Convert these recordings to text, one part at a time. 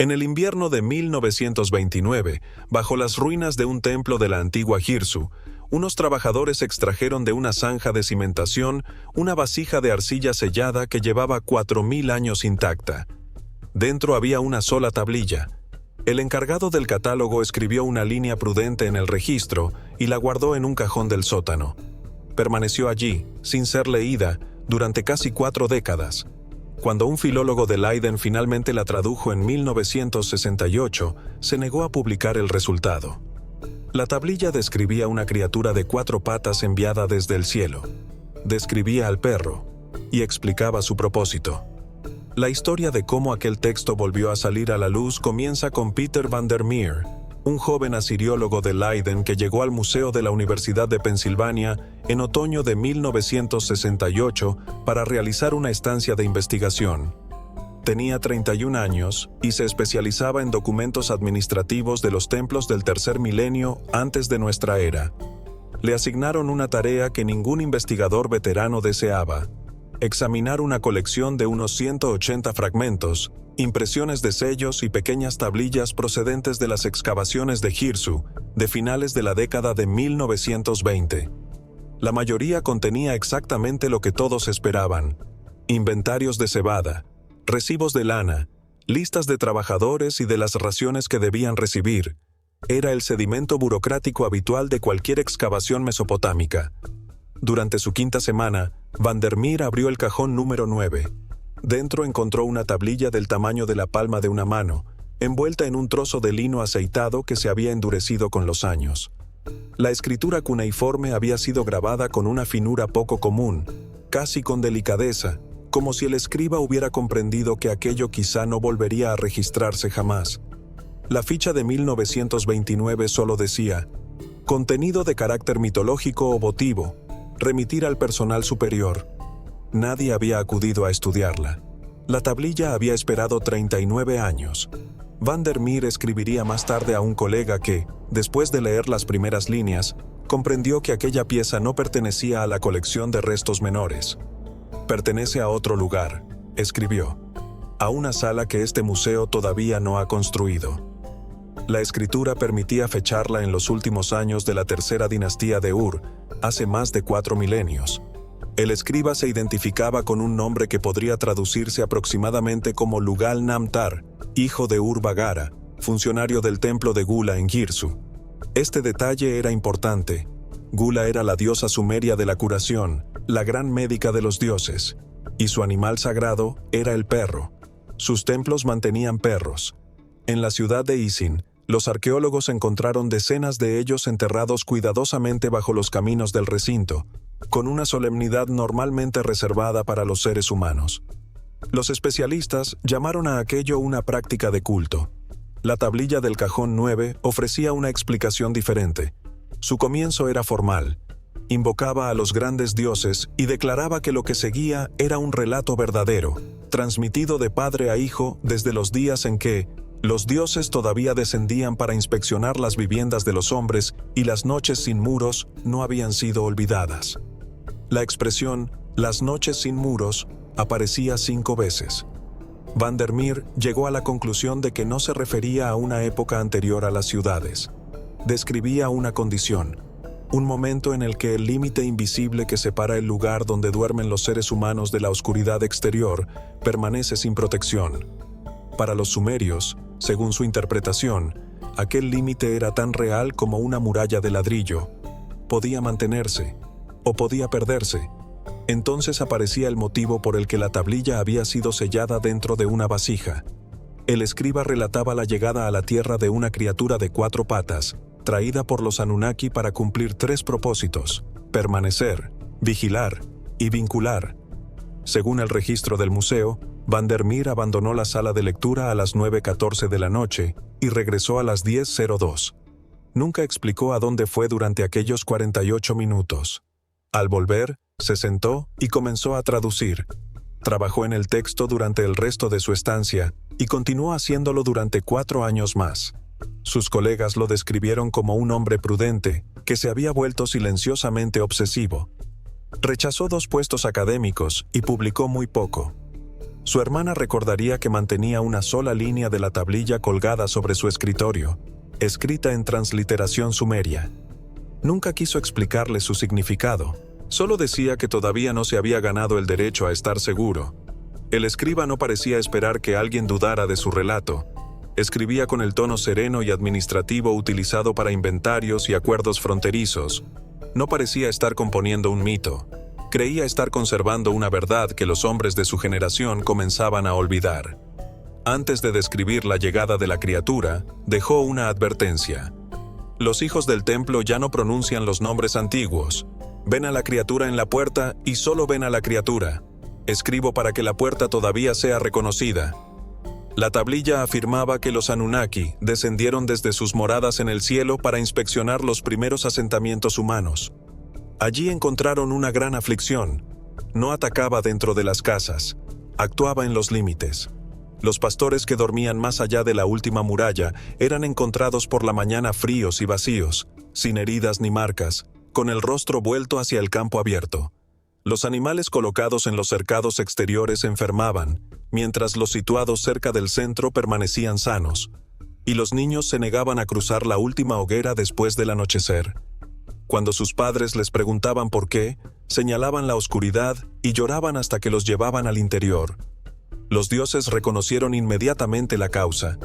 En el invierno de 1929, bajo las ruinas de un templo de la antigua Girsu, unos trabajadores extrajeron de una zanja de cimentación una vasija de arcilla sellada que llevaba 4000 años intacta. Dentro había una sola tablilla. El encargado del catálogo escribió una línea prudente en el registro y la guardó en un cajón del sótano. Permaneció allí, sin ser leída, durante casi 4 décadas. Cuando un filólogo de Leiden finalmente la tradujo en 1968, se negó a publicar el resultado. La tablilla describía una criatura de 4 patas enviada desde el cielo. Describía al perro y explicaba su propósito. La historia de cómo aquel texto volvió a salir a la luz comienza con Peter van der Meer, un joven asiriólogo de Leiden que llegó al Museo de la Universidad de Pensilvania en otoño de 1968 para realizar una estancia de investigación. Tenía 31 años y se especializaba en documentos administrativos de los templos del tercer milenio antes de nuestra era. Le asignaron una tarea que ningún investigador veterano deseaba: examinar una colección de unos 180 fragmentos, impresiones de sellos y pequeñas tablillas procedentes de las excavaciones de Girsu, de finales de la década de 1920. La mayoría contenía exactamente lo que todos esperaban: inventarios de cebada, recibos de lana, listas de trabajadores y de las raciones que debían recibir. Era el sedimento burocrático habitual de cualquier excavación mesopotámica. Durante su 5ª semana, van der Meer abrió el cajón número 9. Dentro encontró una tablilla del tamaño de la palma de una mano, envuelta en un trozo de lino aceitado que se había endurecido con los años. La escritura cuneiforme había sido grabada con una finura poco común, casi con delicadeza, como si el escriba hubiera comprendido que aquello quizá no volvería a registrarse jamás. La ficha de 1929 solo decía: contenido de carácter mitológico o votivo, remitir al personal superior. Nadie había acudido a estudiarla. La tablilla había esperado 39 años. Van der Meer escribiría más tarde a un colega que, después de leer las primeras líneas, comprendió que aquella pieza no pertenecía a la colección de restos menores. Pertenece a otro lugar, escribió, a una sala que este museo todavía no ha construido. La escritura permitía fecharla en los últimos años de la tercera dinastía de Ur, hace más de 4 milenios. El escriba se identificaba con un nombre que podría traducirse aproximadamente como Lugal Namtar, hijo de Ur-Bagara, funcionario del templo de Gula en Girsu. Este detalle era importante. Gula era la diosa sumeria de la curación, la gran médica de los dioses, y su animal sagrado era el perro. Sus templos mantenían perros. En la ciudad de Isin, los arqueólogos encontraron decenas de ellos enterrados cuidadosamente bajo los caminos del recinto, con una solemnidad normalmente reservada para los seres humanos. Los especialistas llamaron a aquello una práctica de culto. La tablilla del cajón 9 ofrecía una explicación diferente. Su comienzo era formal. Invocaba a los grandes dioses y declaraba que lo que seguía era un relato verdadero, transmitido de padre a hijo desde los días en que los dioses todavía descendían para inspeccionar las viviendas de los hombres y las noches sin muros no habían sido olvidadas. La expresión «las noches sin muros» aparecía 5 veces. Van der Meer llegó a la conclusión de que no se refería a una época anterior a las ciudades. Describía una condición, un momento en el que el límite invisible que separa el lugar donde duermen los seres humanos de la oscuridad exterior permanece sin protección. Para los sumerios, según su interpretación, aquel límite era tan real como una muralla de ladrillo. Podía mantenerse, o podía perderse. Entonces aparecía el motivo por el que la tablilla había sido sellada dentro de una vasija. El escriba relataba la llegada a la tierra de una criatura de 4 patas, traída por los Anunnaki para cumplir 3 propósitos: permanecer, vigilar y vincular. Según el registro del museo, Van der Meer abandonó la sala de lectura a las 9:14 de la noche y regresó a las 10:02. Nunca explicó a dónde fue durante aquellos 48 minutos. Al volver, se sentó y comenzó a traducir. Trabajó en el texto durante el resto de su estancia y continuó haciéndolo durante 4 años más. Sus colegas lo describieron como un hombre prudente que se había vuelto silenciosamente obsesivo. Rechazó 2 puestos académicos y publicó muy poco. Su hermana recordaría que mantenía una sola línea de la tablilla colgada sobre su escritorio, escrita en transliteración sumeria. Nunca quiso explicarle su significado, solo decía que todavía no se había ganado el derecho a estar seguro. El escriba no parecía esperar que alguien dudara de su relato. Escribía con el tono sereno y administrativo utilizado para inventarios y acuerdos fronterizos. No parecía estar componiendo un mito. Creía estar conservando una verdad que los hombres de su generación comenzaban a olvidar. Antes de describir la llegada de la criatura, dejó una advertencia. Los hijos del templo ya no pronuncian los nombres antiguos. Ven a la criatura en la puerta y solo ven a la criatura. Escribo para que la puerta todavía sea reconocida. La tablilla afirmaba que los Anunnaki descendieron desde sus moradas en el cielo para inspeccionar los primeros asentamientos humanos. Allí encontraron una gran aflicción. No atacaba dentro de las casas, actuaba en los límites. Los pastores que dormían más allá de la última muralla eran encontrados por la mañana fríos y vacíos, sin heridas ni marcas, con el rostro vuelto hacia el campo abierto. Los animales colocados en los cercados exteriores enfermaban, mientras los situados cerca del centro permanecían sanos, y los niños se negaban a cruzar la última hoguera después del anochecer. Cuando sus padres les preguntaban por qué, señalaban la oscuridad y lloraban hasta que los llevaban al interior. Los dioses reconocieron inmediatamente la causa.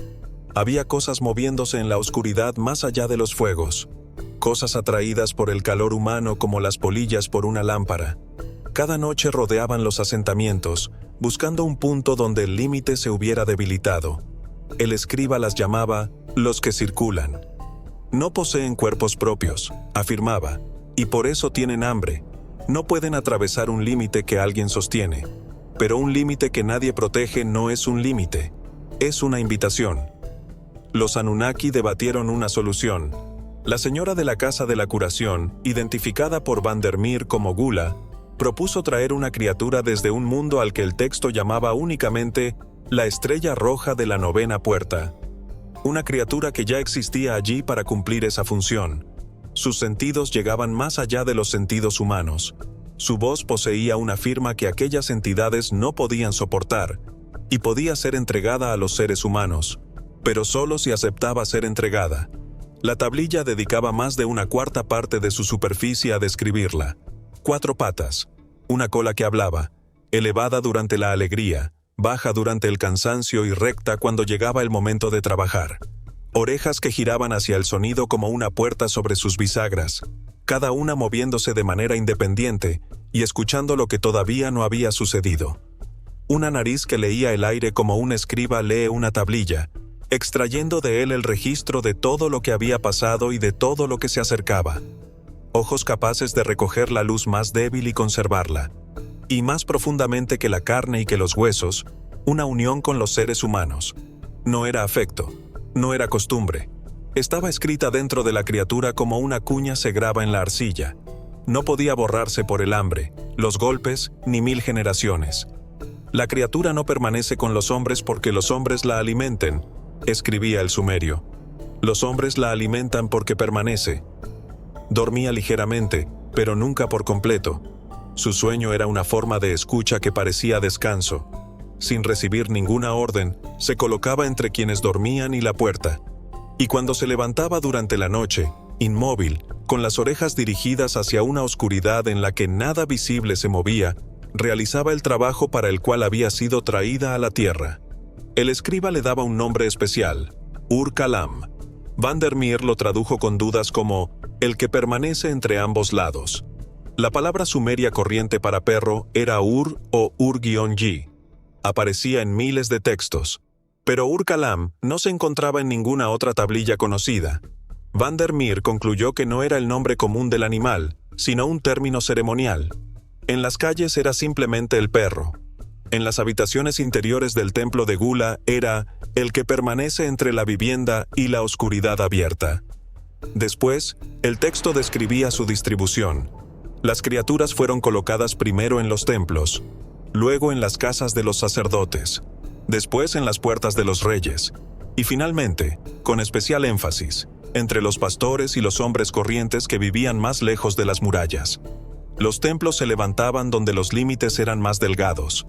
Había cosas moviéndose en la oscuridad más allá de los fuegos, cosas atraídas por el calor humano como las polillas por una lámpara. Cada noche rodeaban los asentamientos, buscando un punto donde el límite se hubiera debilitado. El escriba las llamaba los que circulan. No poseen cuerpos propios, afirmaba, y por eso tienen hambre. No pueden atravesar un límite que alguien sostiene. Pero un límite que nadie protege no es un límite, es una invitación. Los Anunnaki debatieron una solución. La señora de la Casa de la Curación, identificada por Vandermeer como Gula, propuso traer una criatura desde un mundo al que el texto llamaba únicamente la estrella roja de la novena puerta. Una criatura que ya existía allí para cumplir esa función. Sus sentidos llegaban más allá de los sentidos humanos. Su voz poseía una firma que aquellas entidades no podían soportar, y podía ser entregada a los seres humanos, pero solo si aceptaba ser entregada. La tablilla dedicaba más de una cuarta parte de su superficie a describirla. 4 patas, una cola que hablaba, elevada durante la alegría, baja durante el cansancio y recta cuando llegaba el momento de trabajar. Orejas que giraban hacia el sonido como una puerta sobre sus bisagras, cada una moviéndose de manera independiente y escuchando lo que todavía no había sucedido. Una nariz que leía el aire como un escriba lee una tablilla, extrayendo de él el registro de todo lo que había pasado y de todo lo que se acercaba. Ojos capaces de recoger la luz más débil y conservarla. Y más profundamente que la carne y que los huesos, una unión con los seres humanos. No era afecto, no era costumbre. Estaba escrita dentro de la criatura como una cuña se graba en la arcilla. No podía borrarse por el hambre, los golpes, ni 1000 generaciones. La criatura no permanece con los hombres porque los hombres la alimenten, escribía el sumerio. Los hombres la alimentan porque permanece. Dormía ligeramente, pero nunca por completo. Su sueño era una forma de escucha que parecía descanso. Sin recibir ninguna orden, se colocaba entre quienes dormían y la puerta. Y cuando se levantaba durante la noche, inmóvil, con las orejas dirigidas hacia una oscuridad en la que nada visible se movía, realizaba el trabajo para el cual había sido traída a la tierra. El escriba le daba un nombre especial, Ur-Kalam. Vandermeer lo tradujo con dudas como el que permanece entre ambos lados. La palabra sumeria corriente para perro era Ur o Ur-Yi. Aparecía en miles de textos, pero Ur-Kalam no se encontraba en ninguna otra tablilla conocida. Vandermeer concluyó que no era el nombre común del animal, sino un término ceremonial. En las calles era simplemente el perro. En las habitaciones interiores del templo de Gula era el que permanece entre la vivienda y la oscuridad abierta. Después, el texto describía su distribución. Las criaturas fueron colocadas primero en los templos, luego en las casas de los sacerdotes, después en las puertas de los reyes, y finalmente, con especial énfasis, entre los pastores y los hombres corrientes que vivían más lejos de las murallas. Los templos se levantaban donde los límites eran más delgados.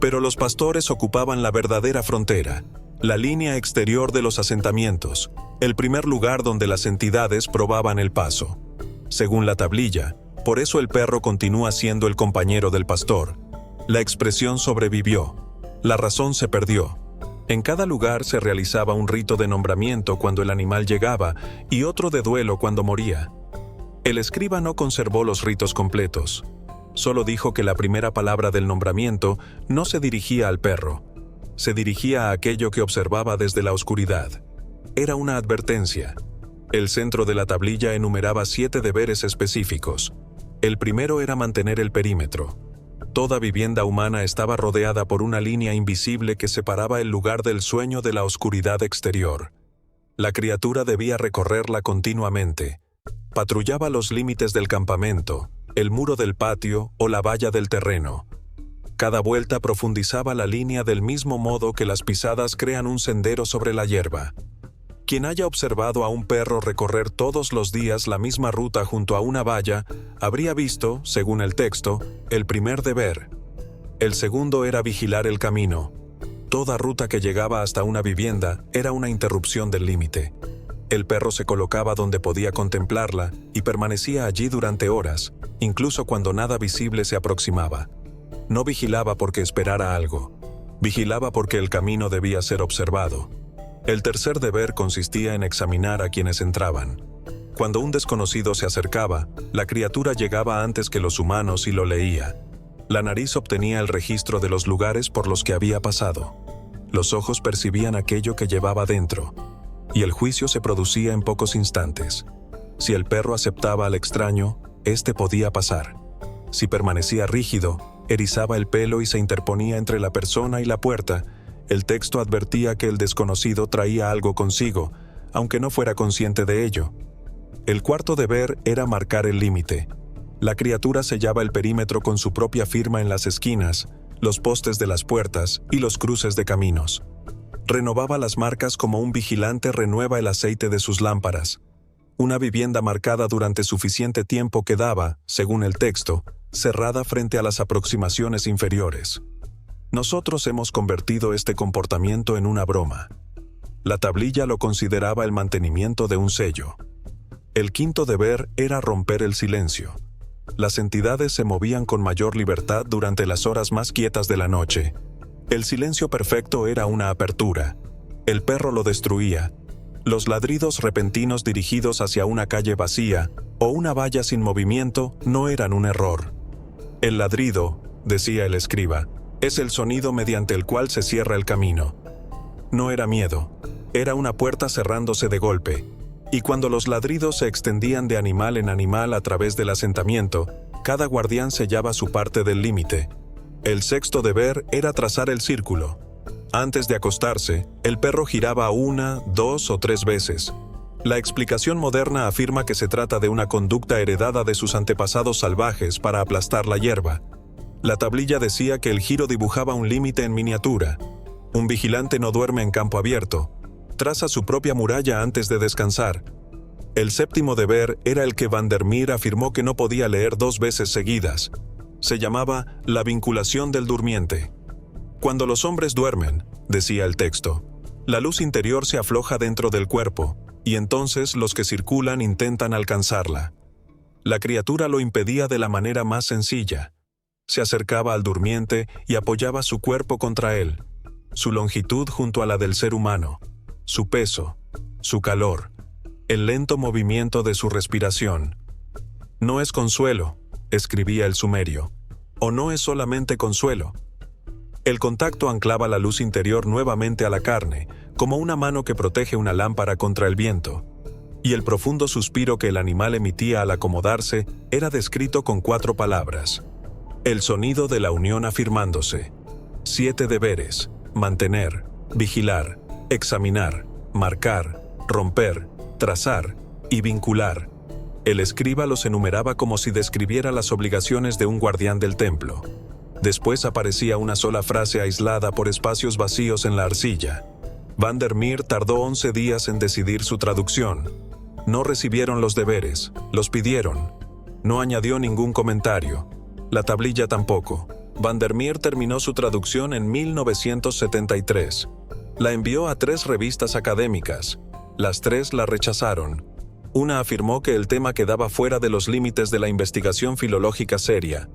Pero los pastores ocupaban la verdadera frontera, la línea exterior de los asentamientos, el primer lugar donde las entidades probaban el paso. Según la tablilla, por eso el perro continúa siendo el compañero del pastor. La expresión sobrevivió. La razón se perdió. En cada lugar se realizaba un rito de nombramiento cuando el animal llegaba y otro de duelo cuando moría. El escriba no conservó los ritos completos. Solo dijo que la primera palabra del nombramiento no se dirigía al perro. Se dirigía a aquello que observaba desde la oscuridad. Era una advertencia. El centro de la tablilla enumeraba 7 deberes específicos. El primero era mantener el perímetro. Toda vivienda humana estaba rodeada por una línea invisible que separaba el lugar del sueño de la oscuridad exterior. La criatura debía recorrerla continuamente. Patrullaba los límites del campamento, el muro del patio o la valla del terreno. Cada vuelta profundizaba la línea del mismo modo que las pisadas crean un sendero sobre la hierba. Quien haya observado a un perro recorrer todos los días la misma ruta junto a una valla, habría visto, según el texto, el primer deber. El segundo era vigilar el camino. Toda ruta que llegaba hasta una vivienda era una interrupción del límite. El perro se colocaba donde podía contemplarla y permanecía allí durante horas, incluso cuando nada visible se aproximaba. No vigilaba porque esperara algo. Vigilaba porque el camino debía ser observado. El tercer deber consistía en examinar a quienes entraban. Cuando un desconocido se acercaba, la criatura llegaba antes que los humanos y lo leía. La nariz obtenía el registro de los lugares por los que había pasado. Los ojos percibían aquello que llevaba dentro. Y el juicio se producía en pocos instantes. Si el perro aceptaba al extraño, éste podía pasar. Si permanecía rígido, erizaba el pelo y se interponía entre la persona y la puerta. El texto advertía que el desconocido traía algo consigo, aunque no fuera consciente de ello. El cuarto deber era marcar el límite. La criatura sellaba el perímetro con su propia firma en las esquinas, los postes de las puertas y los cruces de caminos. Renovaba las marcas como un vigilante renueva el aceite de sus lámparas. Una vivienda marcada durante suficiente tiempo quedaba, según el texto, cerrada frente a las aproximaciones inferiores. Nosotros hemos convertido este comportamiento en una broma. La tablilla lo consideraba el mantenimiento de un sello. El quinto deber era romper el silencio. Las entidades se movían con mayor libertad durante las horas más quietas de la noche. El silencio perfecto era una apertura. El perro lo destruía. Los ladridos repentinos dirigidos hacia una calle vacía o una valla sin movimiento no eran un error. El ladrido, decía el escriba, es el sonido mediante el cual se cierra el camino. No era miedo, era una puerta cerrándose de golpe, y cuando los ladridos se extendían de animal en animal a través del asentamiento, cada guardián sellaba su parte del límite. El sexto deber era trazar el círculo. Antes de acostarse, el perro giraba 1, 2 o 3 veces. La explicación moderna afirma que se trata de una conducta heredada de sus antepasados salvajes para aplastar la hierba. La tablilla decía que el giro dibujaba un límite en miniatura. Un vigilante no duerme en campo abierto. Traza su propia muralla antes de descansar. El séptimo deber era el que Vandermeer afirmó que no podía leer 2 veces seguidas. Se llamaba la vinculación del durmiente. Cuando los hombres duermen, decía el texto, la luz interior se afloja dentro del cuerpo, y entonces los que circulan intentan alcanzarla. La criatura lo impedía de la manera más sencilla. Se acercaba al durmiente y apoyaba su cuerpo contra él, su longitud junto a la del ser humano, su peso, su calor, el lento movimiento de su respiración. No es consuelo, escribía el sumerio, o no es solamente consuelo. El contacto anclaba la luz interior nuevamente a la carne, como una mano que protege una lámpara contra el viento. Y el profundo suspiro que el animal emitía al acomodarse era descrito con 4 palabras. El sonido de la unión afirmándose. 7 deberes: mantener, vigilar, examinar, marcar, romper, trazar y vincular. El escriba los enumeraba como si describiera las obligaciones de un guardián del templo. Después aparecía una sola frase aislada por espacios vacíos en la arcilla. Vandermeer tardó 11 días en decidir su traducción. No recibieron los deberes, los pidieron. No añadió ningún comentario. La tablilla tampoco. Vandermeer terminó su traducción en 1973. La envió a 3 revistas académicas. Las 3 la rechazaron. Una afirmó que el tema quedaba fuera de los límites de la investigación filológica seria.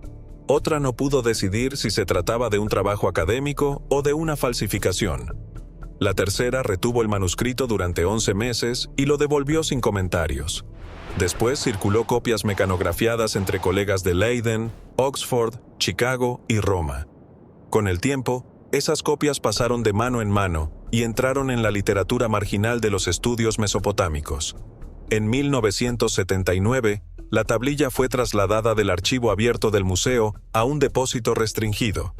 Otra no pudo decidir si se trataba de un trabajo académico o de una falsificación. La tercera retuvo el manuscrito durante 11 meses y lo devolvió sin comentarios. Después circuló copias mecanografiadas entre colegas de Leiden, Oxford, Chicago y Roma. Con el tiempo, esas copias pasaron de mano en mano y entraron en la literatura marginal de los estudios mesopotámicos. En 1979, la tablilla fue trasladada del archivo abierto del museo a un depósito restringido.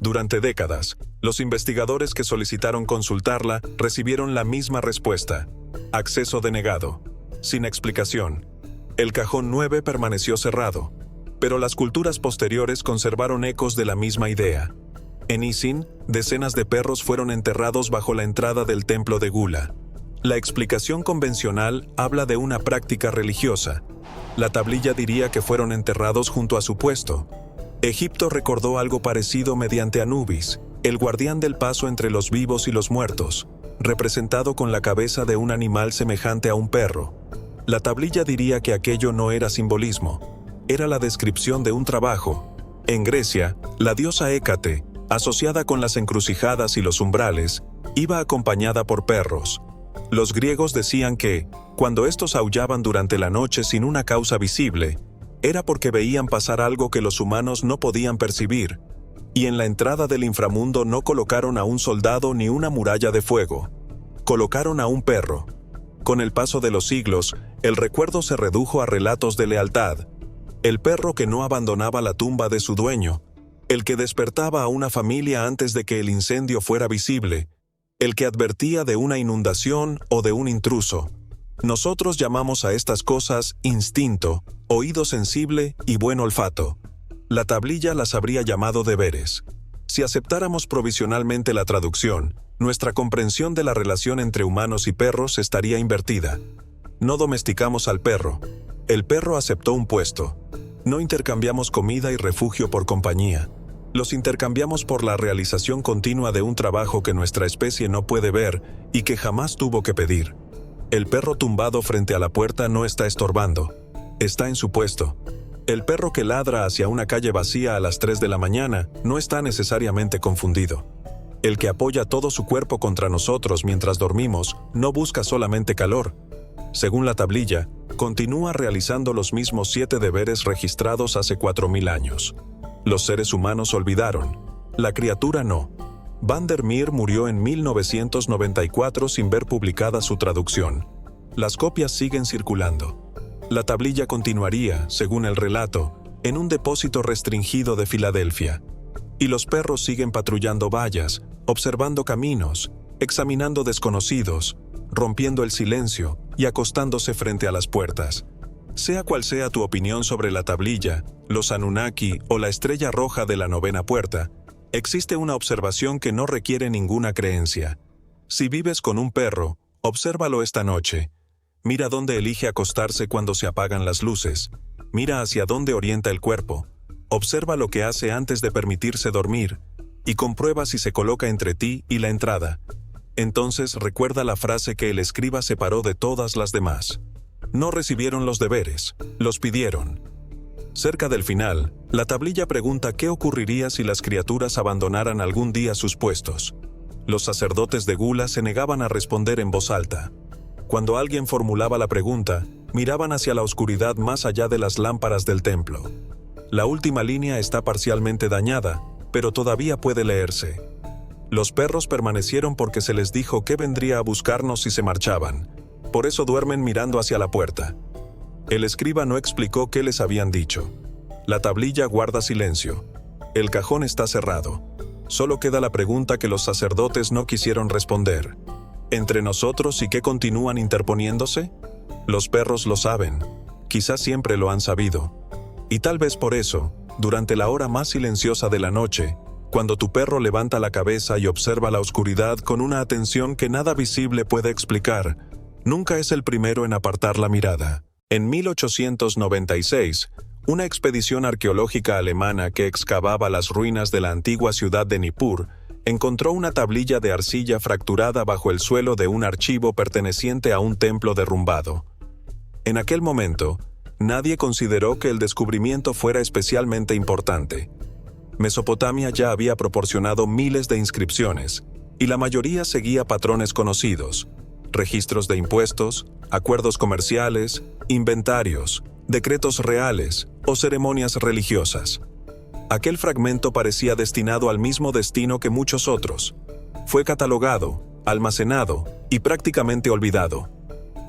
Durante décadas, los investigadores que solicitaron consultarla recibieron la misma respuesta: acceso denegado, sin explicación. El cajón 9 permaneció cerrado, pero las culturas posteriores conservaron ecos de la misma idea. En Isin, decenas de perros fueron enterrados bajo la entrada del templo de Gula. La explicación convencional habla de una práctica religiosa. La tablilla diría que fueron enterrados junto a su puesto. Egipto recordó algo parecido mediante Anubis, el guardián del paso entre los vivos y los muertos, representado con la cabeza de un animal semejante a un perro. La tablilla diría que aquello no era simbolismo, era la descripción de un trabajo. En Grecia, la diosa Hécate, asociada con las encrucijadas y los umbrales, iba acompañada por perros. Los griegos decían que, cuando estos aullaban durante la noche sin una causa visible, era porque veían pasar algo que los humanos no podían percibir, y en la entrada del inframundo no colocaron a un soldado ni una muralla de fuego. Colocaron a un perro. Con el paso de los siglos, el recuerdo se redujo a relatos de lealtad. El perro que no abandonaba la tumba de su dueño, el que despertaba a una familia antes de que el incendio fuera visible, el que advertía de una inundación o de un intruso. Nosotros llamamos a estas cosas instinto, oído sensible y buen olfato. La tablilla las habría llamado deberes. Si aceptáramos provisionalmente la traducción, nuestra comprensión de la relación entre humanos y perros estaría invertida. No domesticamos al perro. El perro aceptó un puesto. No intercambiamos comida y refugio por compañía. Los intercambiamos por la realización continua de un trabajo que nuestra especie no puede ver y que jamás tuvo que pedir. El perro tumbado frente a la puerta no está estorbando. Está en su puesto. El perro que ladra hacia una calle vacía a las 3 de la mañana no está necesariamente confundido. El que apoya todo su cuerpo contra nosotros mientras dormimos no busca solamente calor. Según la tablilla, continúa realizando los mismos 7 deberes registrados hace 4000 años. Los seres humanos olvidaron. La criatura no. Vandermeer murió en 1994 sin ver publicada su traducción. Las copias siguen circulando. La tablilla continuaría, según el relato, en un depósito restringido de Filadelfia. Y los perros siguen patrullando vallas, observando caminos, examinando desconocidos, rompiendo el silencio y acostándose frente a las puertas. Sea cual sea tu opinión sobre la tablilla, los Anunnaki o la estrella roja de la 9ª puerta, existe una observación que no requiere ninguna creencia. Si vives con un perro, obsérvalo esta noche. Mira dónde elige acostarse cuando se apagan las luces. Mira hacia dónde orienta el cuerpo. Observa lo que hace antes de permitirse dormir y comprueba si se coloca entre ti y la entrada. Entonces recuerda la frase que el escriba separó de todas las demás. No recibieron los deberes, los pidieron. Cerca del final, la tablilla pregunta qué ocurriría si las criaturas abandonaran algún día sus puestos. Los sacerdotes de Gula se negaban a responder en voz alta. Cuando alguien formulaba la pregunta, miraban hacia la oscuridad más allá de las lámparas del templo. La última línea está parcialmente dañada, pero todavía puede leerse. Los perros permanecieron porque se les dijo que vendría a buscarnos si se marchaban. Por eso duermen mirando hacia la puerta. El escriba no explicó qué les habían dicho. La tablilla guarda silencio. El cajón está cerrado. Solo queda la pregunta que los sacerdotes no quisieron responder. ¿Entre nosotros y qué continúan interponiéndose? Los perros lo saben. Quizás siempre lo han sabido. Y tal vez por eso, durante la hora más silenciosa de la noche, cuando tu perro levanta la cabeza y observa la oscuridad con una atención que nada visible puede explicar, nunca es el primero en apartar la mirada. En 1896, Una expedición arqueológica alemana que excavaba las ruinas de la antigua ciudad de Nippur encontró una tablilla de arcilla fracturada bajo el suelo de un archivo perteneciente a un templo derrumbado. En aquel momento, nadie consideró que el descubrimiento fuera especialmente importante. Mesopotamia ya había proporcionado miles de inscripciones, y la mayoría seguía patrones conocidos: registros de impuestos, acuerdos comerciales, inventarios, decretos reales o ceremonias religiosas. Aquel fragmento parecía destinado al mismo destino que muchos otros. Fue catalogado, almacenado y prácticamente olvidado.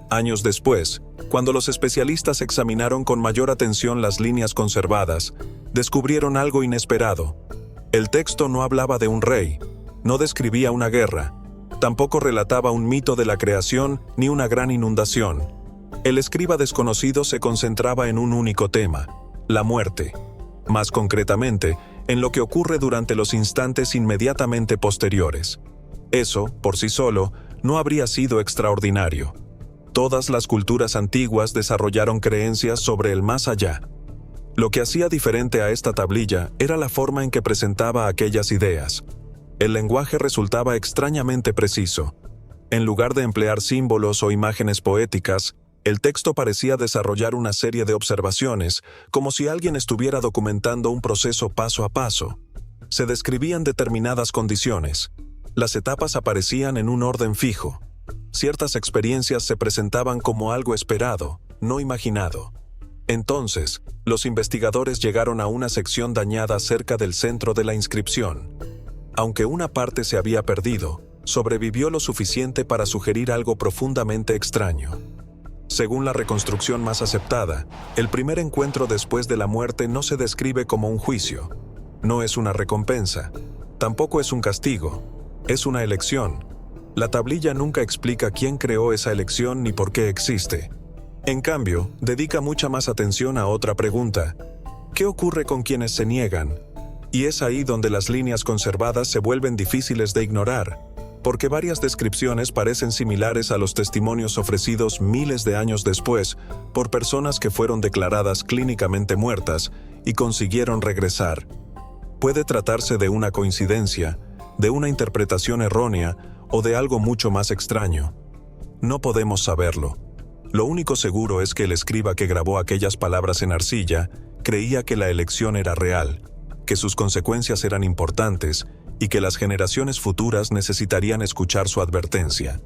Años después, cuando los especialistas examinaron con mayor atención las líneas conservadas, descubrieron algo inesperado. El texto no hablaba de un rey, no describía una guerra, tampoco relataba un mito de la creación ni una gran inundación. El escriba desconocido se concentraba en un único tema: la muerte. Más concretamente, en lo que ocurre durante los instantes inmediatamente posteriores. Eso, por sí solo, no habría sido extraordinario. Todas las culturas antiguas desarrollaron creencias sobre el más allá. Lo que hacía diferente a esta tablilla era la forma en que presentaba aquellas ideas. El lenguaje resultaba extrañamente preciso. En lugar de emplear símbolos o imágenes poéticas, el texto parecía desarrollar una serie de observaciones, como si alguien estuviera documentando un proceso paso a paso. Se describían determinadas condiciones. Las etapas aparecían en un orden fijo. Ciertas experiencias se presentaban como algo esperado, no imaginado. Entonces, los investigadores llegaron a una sección dañada cerca del centro de la inscripción. Aunque una parte se había perdido, sobrevivió lo suficiente para sugerir algo profundamente extraño. Según la reconstrucción más aceptada, el primer encuentro después de la muerte no se describe como un juicio. No es una recompensa. Tampoco es un castigo. Es una elección. La tablilla nunca explica quién creó esa elección ni por qué existe. En cambio, dedica mucha más atención a otra pregunta: ¿qué ocurre con quienes se niegan? Y es ahí donde las líneas conservadas se vuelven difíciles de ignorar, porque varias descripciones parecen similares a los testimonios ofrecidos miles de años después por personas que fueron declaradas clínicamente muertas y consiguieron regresar. Puede tratarse de una coincidencia, de una interpretación errónea o de algo mucho más extraño. No podemos saberlo. Lo único seguro es que el escriba que grabó aquellas palabras en arcilla creía que la elección era real, que sus consecuencias eran importantes y que las generaciones futuras necesitarían escuchar su advertencia.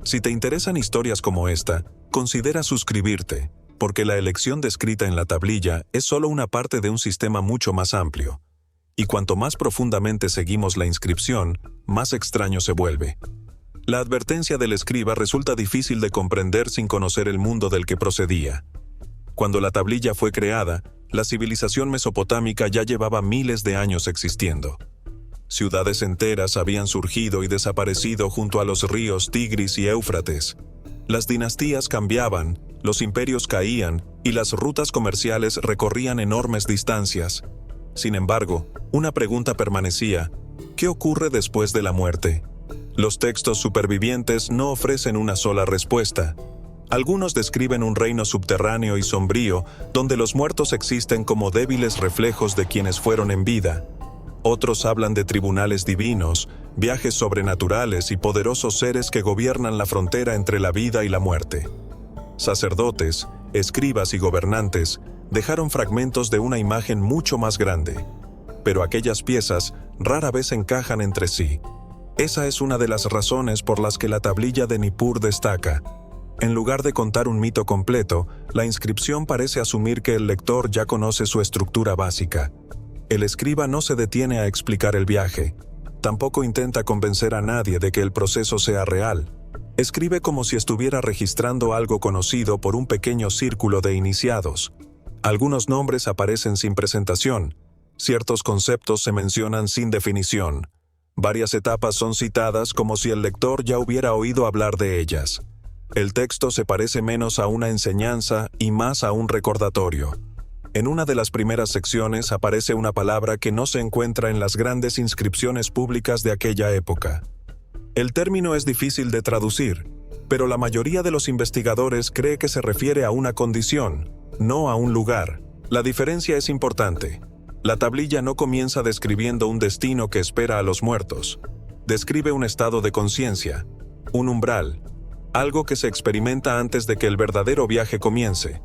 Si te interesan historias como esta, considera suscribirte, porque la elección descrita en la tablilla es solo una parte de un sistema mucho más amplio. Y cuanto más profundamente seguimos la inscripción, más extraño se vuelve. La advertencia del escriba resulta difícil de comprender sin conocer el mundo del que procedía. Cuando la tablilla fue creada, la civilización mesopotámica ya llevaba miles de años existiendo. Ciudades enteras habían surgido y desaparecido junto a los ríos Tigris y Éufrates. Las dinastías cambiaban, los imperios caían y las rutas comerciales recorrían enormes distancias. Sin embargo, una pregunta permanecía: ¿qué ocurre después de la muerte? Los textos supervivientes no ofrecen una sola respuesta. Algunos describen un reino subterráneo y sombrío donde los muertos existen como débiles reflejos de quienes fueron en vida. Otros hablan de tribunales divinos, viajes sobrenaturales y poderosos seres que gobiernan la frontera entre la vida y la muerte. Sacerdotes, escribas y gobernantes dejaron fragmentos de una imagen mucho más grande, pero aquellas piezas rara vez encajan entre sí. Esa es una de las razones por las que la tablilla de Nippur destaca. En lugar de contar un mito completo, la inscripción parece asumir que el lector ya conoce su estructura básica. El escriba no se detiene a explicar el viaje. Tampoco intenta convencer a nadie de que el proceso sea real. Escribe como si estuviera registrando algo conocido por un pequeño círculo de iniciados. Algunos nombres aparecen sin presentación. Ciertos conceptos se mencionan sin definición. Varias etapas son citadas como si el lector ya hubiera oído hablar de ellas. El texto se parece menos a una enseñanza y más a un recordatorio. En una de las primeras secciones aparece una palabra que no se encuentra en las grandes inscripciones públicas de aquella época. El término es difícil de traducir, pero la mayoría de los investigadores cree que se refiere a una condición, no a un lugar. La diferencia es importante. La tablilla no comienza describiendo un destino que espera a los muertos. Describe un estado de conciencia, un umbral, algo que se experimenta antes de que el verdadero viaje comience.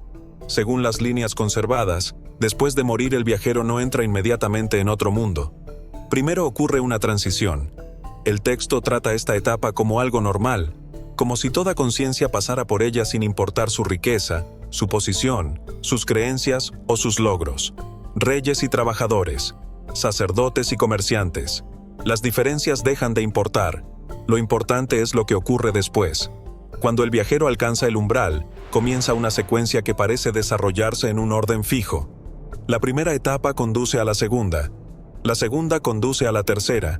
Según las líneas conservadas, después de morir el viajero no entra inmediatamente en otro mundo. Primero ocurre una transición. El texto trata esta etapa como algo normal, como si toda conciencia pasara por ella sin importar su riqueza, su posición, sus creencias o sus logros. Reyes y trabajadores, sacerdotes y comerciantes. Las diferencias dejan de importar. Lo importante es lo que ocurre después. Cuando el viajero alcanza el umbral, comienza una secuencia que parece desarrollarse en un orden fijo. La primera etapa conduce a la segunda conduce a la tercera,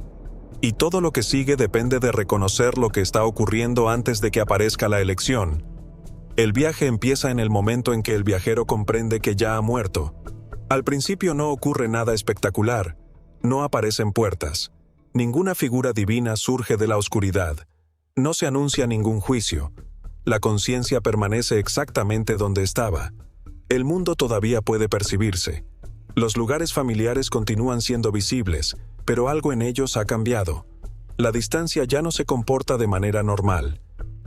y todo lo que sigue depende de reconocer lo que está ocurriendo antes de que aparezca la elección. El viaje empieza en el momento en que el viajero comprende que ya ha muerto. Al principio no ocurre nada espectacular, no aparecen puertas. Ninguna figura divina surge de la oscuridad. No se anuncia ningún juicio. La conciencia permanece exactamente donde estaba. El mundo todavía puede percibirse. Los lugares familiares continúan siendo visibles, pero algo en ellos ha cambiado. La distancia ya no se comporta de manera normal.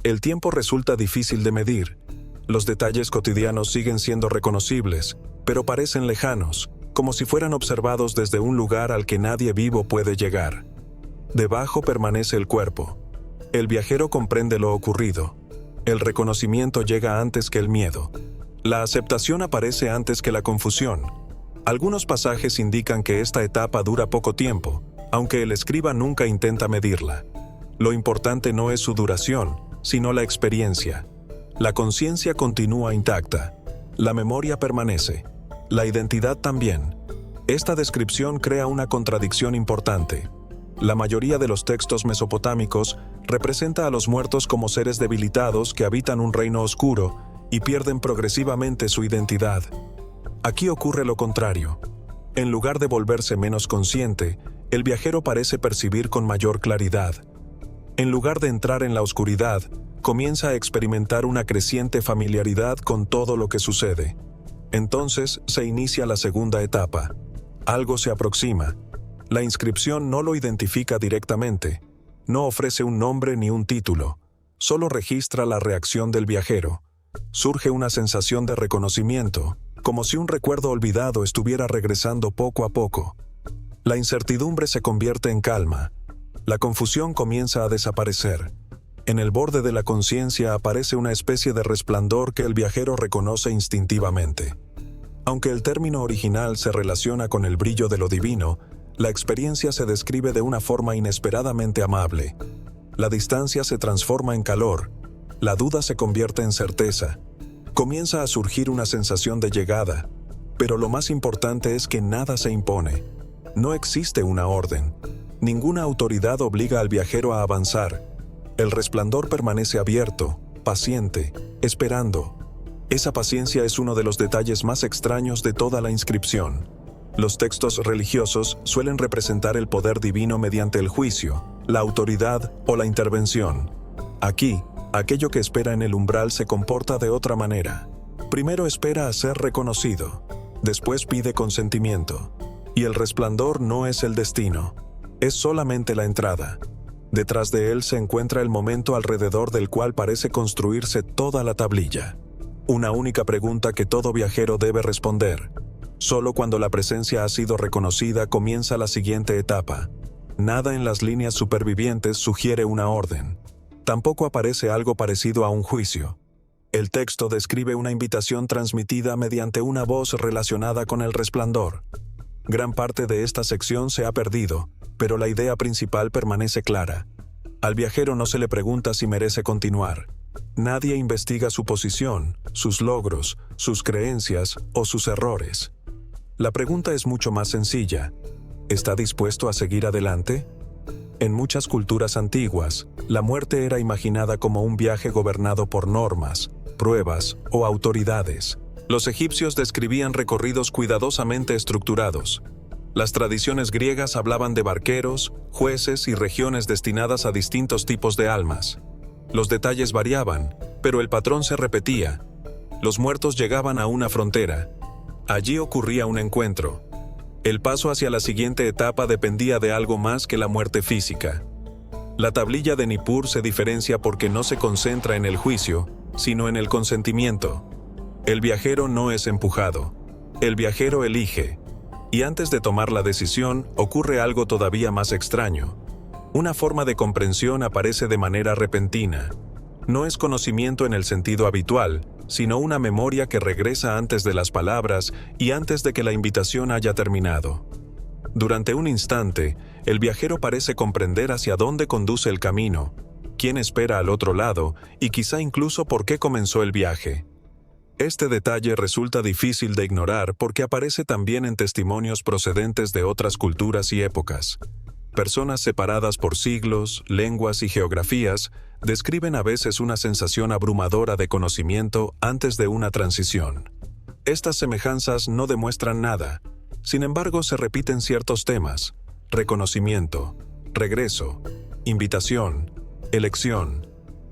El tiempo resulta difícil de medir. Los detalles cotidianos siguen siendo reconocibles, pero parecen lejanos, como si fueran observados desde un lugar al que nadie vivo puede llegar. Debajo permanece el cuerpo. El viajero comprende lo ocurrido. El reconocimiento llega antes que el miedo. La aceptación aparece antes que la confusión. Algunos pasajes indican que esta etapa dura poco tiempo, aunque el escriba nunca intenta medirla. Lo importante no es su duración, sino la experiencia. La conciencia continúa intacta. La memoria permanece. La identidad también. Esta descripción crea una contradicción importante. La mayoría de los textos mesopotámicos representa a los muertos como seres debilitados que habitan un reino oscuro y pierden progresivamente su identidad. Aquí ocurre lo contrario. En lugar de volverse menos consciente, el viajero parece percibir con mayor claridad. En lugar de entrar en la oscuridad, comienza a experimentar una creciente familiaridad con todo lo que sucede. Entonces se inicia la segunda etapa. Algo se aproxima. La inscripción no lo identifica directamente. No ofrece un nombre ni un título. Solo registra la reacción del viajero. Surge una sensación de reconocimiento, como si un recuerdo olvidado estuviera regresando poco a poco. La incertidumbre se convierte en calma. La confusión comienza a desaparecer. En el borde de la conciencia aparece una especie de resplandor que el viajero reconoce instintivamente. Aunque el término original se relaciona con el brillo de lo divino, la experiencia se describe de una forma inesperadamente amable. La distancia se transforma en calor. La duda se convierte en certeza. Comienza a surgir una sensación de llegada, pero lo más importante es que nada se impone. No existe una orden. Ninguna autoridad obliga al viajero a avanzar. El resplandor permanece abierto, paciente, esperando. Esa paciencia es uno de los detalles más extraños de toda la inscripción. Los textos religiosos suelen representar el poder divino mediante el juicio, la autoridad o la intervención. Aquí, aquello que espera en el umbral se comporta de otra manera. Primero espera a ser reconocido, después pide consentimiento. Y el resplandor no es el destino, es solamente la entrada. Detrás de él se encuentra el momento alrededor del cual parece construirse toda la tablilla. Una única pregunta que todo viajero debe responder. Solo cuando la presencia ha sido reconocida comienza la siguiente etapa. Nada en las líneas supervivientes sugiere una orden. Tampoco aparece algo parecido a un juicio. El texto describe una invitación transmitida mediante una voz relacionada con el resplandor. Gran parte de esta sección se ha perdido, pero la idea principal permanece clara. Al viajero no se le pregunta si merece continuar. Nadie investiga su posición, sus logros, sus creencias o sus errores. La pregunta es mucho más sencilla. ¿Está dispuesto a seguir adelante? En muchas culturas antiguas, la muerte era imaginada como un viaje gobernado por normas, pruebas o autoridades. Los egipcios describían recorridos cuidadosamente estructurados. Las tradiciones griegas hablaban de barqueros, jueces y regiones destinadas a distintos tipos de almas. Los detalles variaban, pero el patrón se repetía. Los muertos llegaban a una frontera. Allí ocurría un encuentro. El paso hacia la siguiente etapa dependía de algo más que la muerte física. La tablilla de Nippur se diferencia porque no se concentra en el juicio, sino en el consentimiento. El viajero no es empujado. El viajero elige. Y antes de tomar la decisión, ocurre algo todavía más extraño. Una forma de comprensión aparece de manera repentina. No es conocimiento en el sentido habitual, sino una memoria que regresa antes de las palabras y antes de que la invitación haya terminado. Durante un instante, el viajero parece comprender hacia dónde conduce el camino, quién espera al otro lado y quizá incluso por qué comenzó el viaje. Este detalle resulta difícil de ignorar porque aparece también en testimonios procedentes de otras culturas y épocas. Personas separadas por siglos, lenguas y geografías describen a veces una sensación abrumadora de conocimiento antes de una transición. Estas semejanzas no demuestran nada. Sin embargo, se repiten ciertos temas: reconocimiento, regreso, invitación, elección.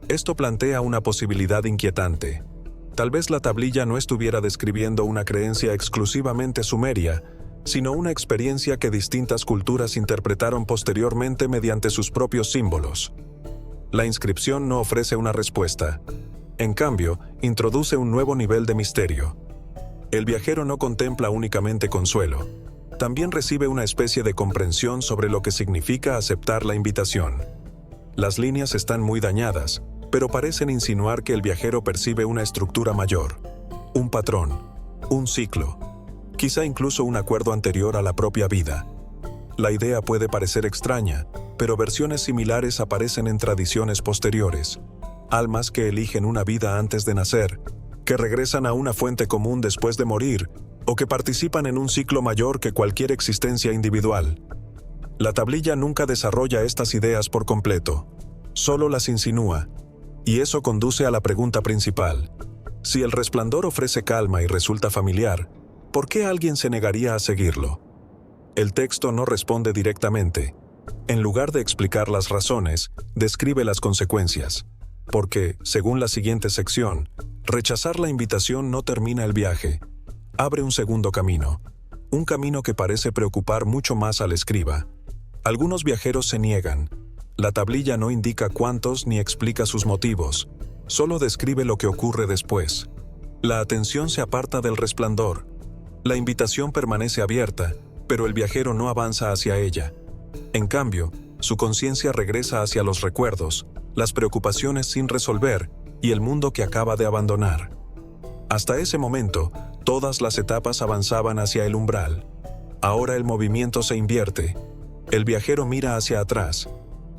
Esto plantea una posibilidad inquietante. Tal vez la tablilla no estuviera describiendo una creencia exclusivamente sumeria, sino una experiencia que distintas culturas interpretaron posteriormente mediante sus propios símbolos. La inscripción no ofrece una respuesta. En cambio, introduce un nuevo nivel de misterio. El viajero no contempla únicamente consuelo. También recibe una especie de comprensión sobre lo que significa aceptar la invitación. Las líneas están muy dañadas, pero parecen insinuar que el viajero percibe una estructura mayor, un patrón, un ciclo, quizá incluso un acuerdo anterior a la propia vida. La idea puede parecer extraña, pero versiones similares aparecen en tradiciones posteriores. Almas que eligen una vida antes de nacer, que regresan a una fuente común después de morir, o que participan en un ciclo mayor que cualquier existencia individual. La tablilla nunca desarrolla estas ideas por completo, solo las insinúa, y eso conduce a la pregunta principal. Si el resplandor ofrece calma y resulta familiar, ¿por qué alguien se negaría a seguirlo? El texto no responde directamente. En lugar de explicar las razones, describe las consecuencias. Porque, según la siguiente sección, rechazar la invitación no termina el viaje. Abre un segundo camino. Un camino que parece preocupar mucho más al escriba. Algunos viajeros se niegan. La tablilla no indica cuántos ni explica sus motivos. Solo describe lo que ocurre después. La atención se aparta del resplandor. La invitación permanece abierta, pero el viajero no avanza hacia ella. En cambio, su conciencia regresa hacia los recuerdos, las preocupaciones sin resolver y el mundo que acaba de abandonar. Hasta ese momento, todas las etapas avanzaban hacia el umbral. Ahora el movimiento se invierte. El viajero mira hacia atrás,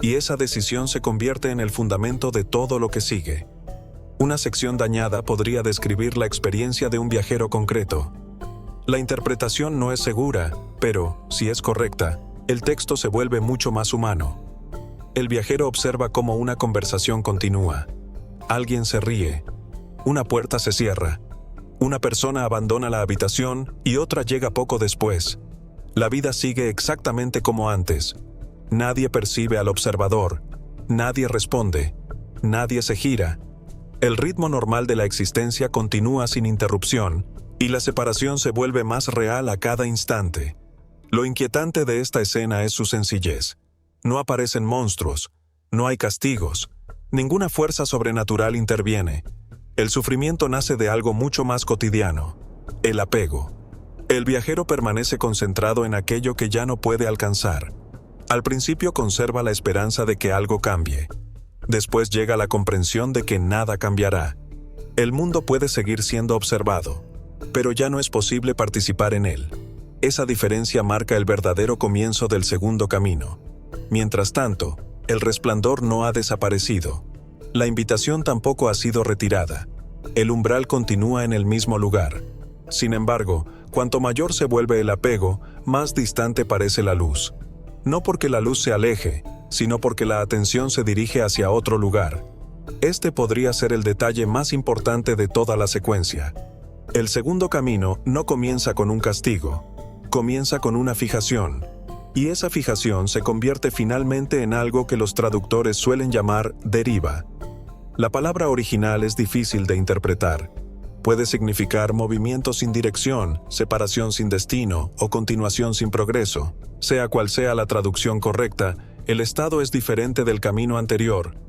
y esa decisión se convierte en el fundamento de todo lo que sigue. Una sección dañada podría describir la experiencia de un viajero concreto. La interpretación no es segura, pero, si es correcta, el texto se vuelve mucho más humano. El viajero observa cómo una conversación continúa. Alguien se ríe. Una puerta se cierra. Una persona abandona la habitación y otra llega poco después. La vida sigue exactamente como antes. Nadie percibe al observador. Nadie responde. Nadie se gira. El ritmo normal de la existencia continúa sin interrupción, y la separación se vuelve más real a cada instante. Lo inquietante de esta escena es su sencillez. No aparecen monstruos, no hay castigos, ninguna fuerza sobrenatural interviene. El sufrimiento nace de algo mucho más cotidiano: el apego. El viajero permanece concentrado en aquello que ya no puede alcanzar. Al principio conserva la esperanza de que algo cambie. Después llega la comprensión de que nada cambiará. El mundo puede seguir siendo observado, pero ya no es posible participar en él. Esa diferencia marca el verdadero comienzo del segundo camino. Mientras tanto, el resplandor no ha desaparecido. La invitación tampoco ha sido retirada. El umbral continúa en el mismo lugar. Sin embargo, cuanto mayor se vuelve el apego, más distante parece la luz. No porque la luz se aleje, sino porque la atención se dirige hacia otro lugar. Este podría ser el detalle más importante de toda la secuencia. El segundo camino no comienza con un castigo, comienza con una fijación, y esa fijación se convierte finalmente en algo que los traductores suelen llamar deriva. La palabra original es difícil de interpretar. Puede significar movimiento sin dirección, separación sin destino o continuación sin progreso. Sea cual sea la traducción correcta, el estado es diferente del camino anterior.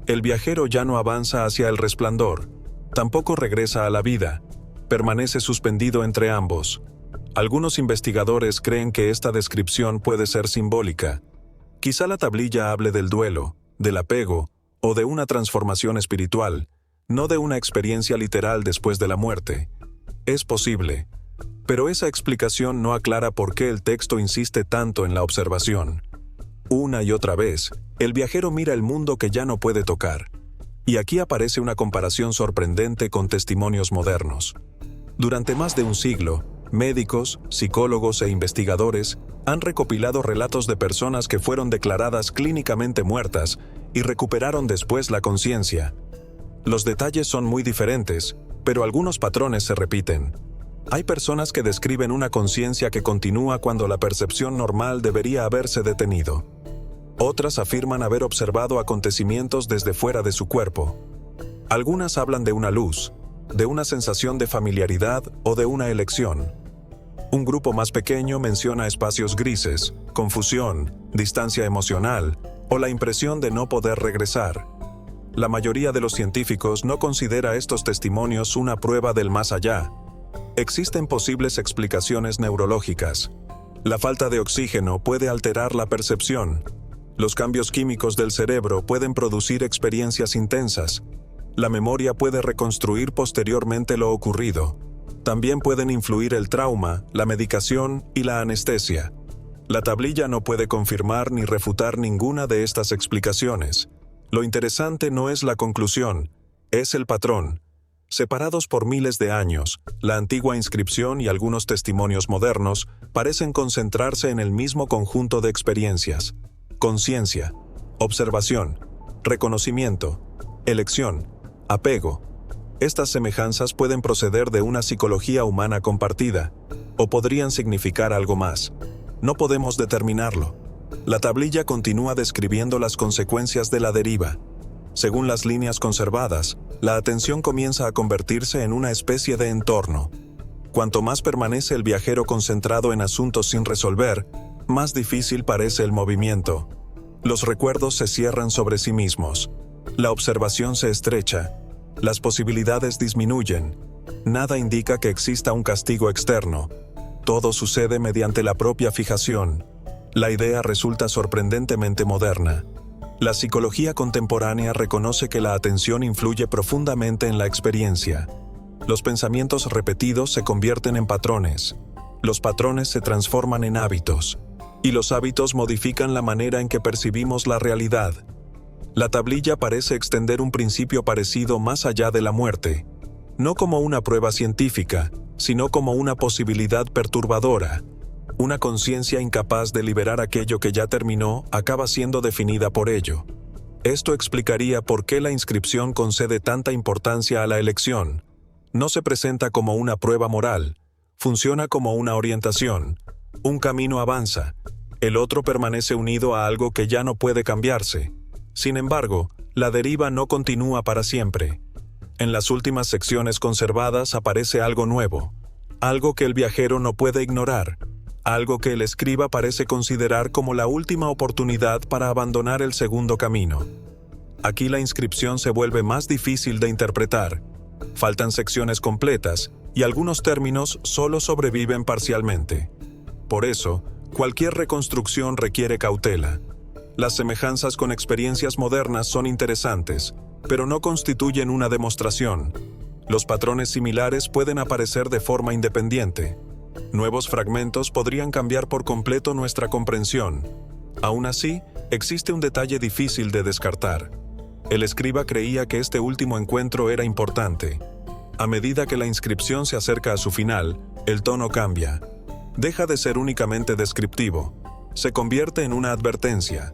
El viajero ya no avanza hacia el resplandor, tampoco regresa a la vida, permanece suspendido entre ambos. Algunos investigadores creen que esta descripción puede ser simbólica. Quizá la tablilla hable del duelo, del apego o de una transformación espiritual, no de una experiencia literal después de la muerte. Es posible, pero esa explicación no aclara por qué el texto insiste tanto en la observación. Una y otra vez, el viajero mira el mundo que ya no puede tocar. Y aquí aparece una comparación sorprendente con testimonios modernos. Durante más de un siglo, médicos, psicólogos e investigadores han recopilado relatos de personas que fueron declaradas clínicamente muertas y recuperaron después la conciencia. Los detalles son muy diferentes, pero algunos patrones se repiten. Hay personas que describen una conciencia que continúa cuando la percepción normal debería haberse detenido. Otras afirman haber observado acontecimientos desde fuera de su cuerpo. Algunas hablan de una luz, de una sensación de familiaridad o de una elección. Un grupo más pequeño menciona espacios grises, confusión, distancia emocional o la impresión de no poder regresar. La mayoría de los científicos no considera estos testimonios una prueba del más allá. Existen posibles explicaciones neurológicas. La falta de oxígeno puede alterar la percepción. Los cambios químicos del cerebro pueden producir experiencias intensas. La memoria puede reconstruir posteriormente lo ocurrido. También pueden influir el trauma, la medicación y la anestesia. La tablilla no puede confirmar ni refutar ninguna de estas explicaciones. Lo interesante no es la conclusión, es el patrón. Separados por miles de años, la antigua inscripción y algunos testimonios modernos parecen concentrarse en el mismo conjunto de experiencias: conciencia, observación, reconocimiento, elección, apego. Estas semejanzas pueden proceder de una psicología humana compartida, o podrían significar algo más. No podemos determinarlo. La tablilla continúa describiendo las consecuencias de la deriva. Según las líneas conservadas, la atención comienza a convertirse en una especie de entorno. Cuanto más permanece el viajero concentrado en asuntos sin resolver, más difícil parece el movimiento. Los recuerdos se cierran sobre sí mismos. La observación se estrecha. Las posibilidades disminuyen. Nada indica que exista un castigo externo. Todo sucede mediante la propia fijación. La idea resulta sorprendentemente moderna. La psicología contemporánea reconoce que la atención influye profundamente en la experiencia. Los pensamientos repetidos se convierten en patrones. Los patrones se transforman en hábitos. Y los hábitos modifican la manera en que percibimos la realidad. La tablilla parece extender un principio parecido más allá de la muerte. No como una prueba científica, sino como una posibilidad perturbadora. Una conciencia incapaz de liberar aquello que ya terminó acaba siendo definida por ello. Esto explicaría por qué la inscripción concede tanta importancia a la elección. No se presenta como una prueba moral, funciona como una orientación. Un camino avanza, el otro permanece unido a algo que ya no puede cambiarse. Sin embargo, la deriva no continúa para siempre. En las últimas secciones conservadas aparece algo nuevo, algo que el viajero no puede ignorar. Algo que el escriba parece considerar como la última oportunidad para abandonar el segundo camino. Aquí la inscripción se vuelve más difícil de interpretar. Faltan secciones completas y algunos términos solo sobreviven parcialmente. Por eso, cualquier reconstrucción requiere cautela. Las semejanzas con experiencias modernas son interesantes, pero no constituyen una demostración. Los patrones similares pueden aparecer de forma independiente. Nuevos fragmentos podrían cambiar por completo nuestra comprensión. Aún así, existe un detalle difícil de descartar. El escriba creía que este último encuentro era importante. A medida que la inscripción se acerca a su final, el tono cambia. Deja de ser únicamente descriptivo. Se convierte en una advertencia.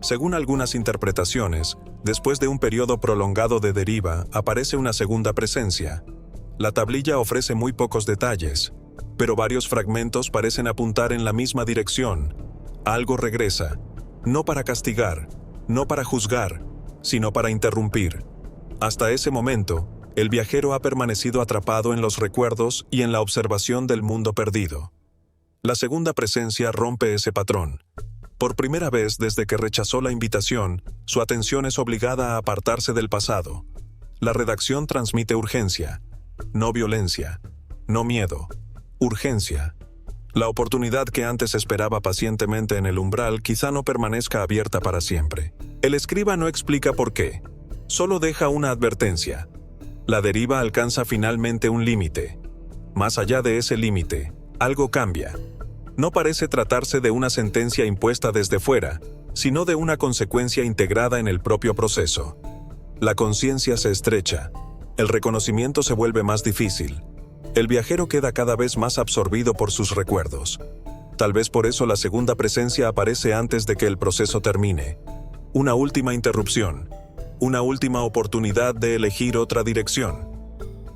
Según algunas interpretaciones, después de un periodo prolongado de deriva, aparece una segunda presencia. La tablilla ofrece muy pocos detalles, pero varios fragmentos parecen apuntar en la misma dirección. Algo regresa, no para castigar, no para juzgar, sino para interrumpir. Hasta ese momento, El viajero ha permanecido atrapado en los recuerdos y en la observación del mundo perdido. La segunda presencia rompe ese patrón. Por primera vez desde que rechazó la invitación, su atención es obligada a apartarse del pasado. La redacción transmite urgencia, no violencia, no miedo, urgencia. La oportunidad que antes esperaba pacientemente en el umbral quizá no permanezca abierta para siempre. El escriba no explica por qué, solo deja una advertencia. La deriva alcanza finalmente un límite. Más allá de ese límite, algo cambia. No parece tratarse de una sentencia impuesta desde fuera, sino de una consecuencia integrada en el propio proceso. La conciencia se estrecha, el reconocimiento se vuelve más difícil. El viajero queda cada vez más absorbido por sus recuerdos. Tal vez por eso la segunda presencia aparece antes de que el proceso termine. Una última interrupción, una última oportunidad de elegir otra dirección.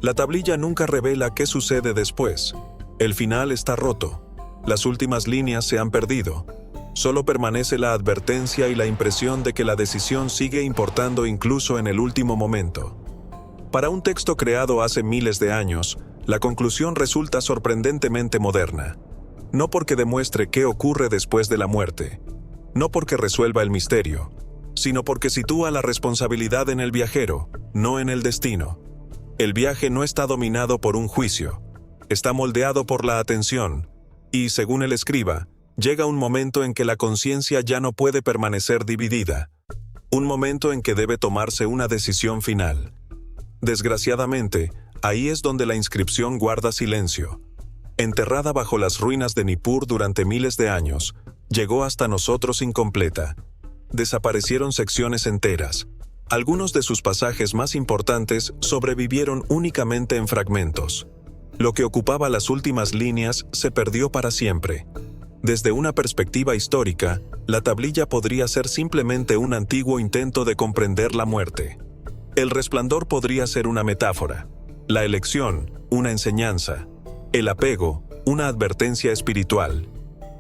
La tablilla nunca revela qué sucede después. El final está roto. Las últimas líneas se han perdido. Solo permanece la advertencia y la impresión de que la decisión sigue importando incluso en el último momento. Para un texto creado hace miles de años, la conclusión resulta sorprendentemente moderna. No porque demuestre qué ocurre después de la muerte, no porque resuelva el misterio, sino porque sitúa la responsabilidad en el viajero, no en el destino. El viaje no está dominado por un juicio, está moldeado por la atención, y, según el escriba, llega un momento en que la conciencia ya no puede permanecer dividida, un momento en que debe tomarse una decisión final. Desgraciadamente, ahí es donde la inscripción guarda silencio. Enterrada bajo las ruinas de Nippur durante miles de años, llegó hasta nosotros incompleta. Desaparecieron secciones enteras. Algunos de sus pasajes más importantes sobrevivieron únicamente en fragmentos. Lo que ocupaba las últimas líneas se perdió para siempre. Desde una perspectiva histórica, la tablilla podría ser simplemente un antiguo intento de comprender la muerte. El resplandor podría ser una metáfora, la elección, una enseñanza, el apego, una advertencia espiritual.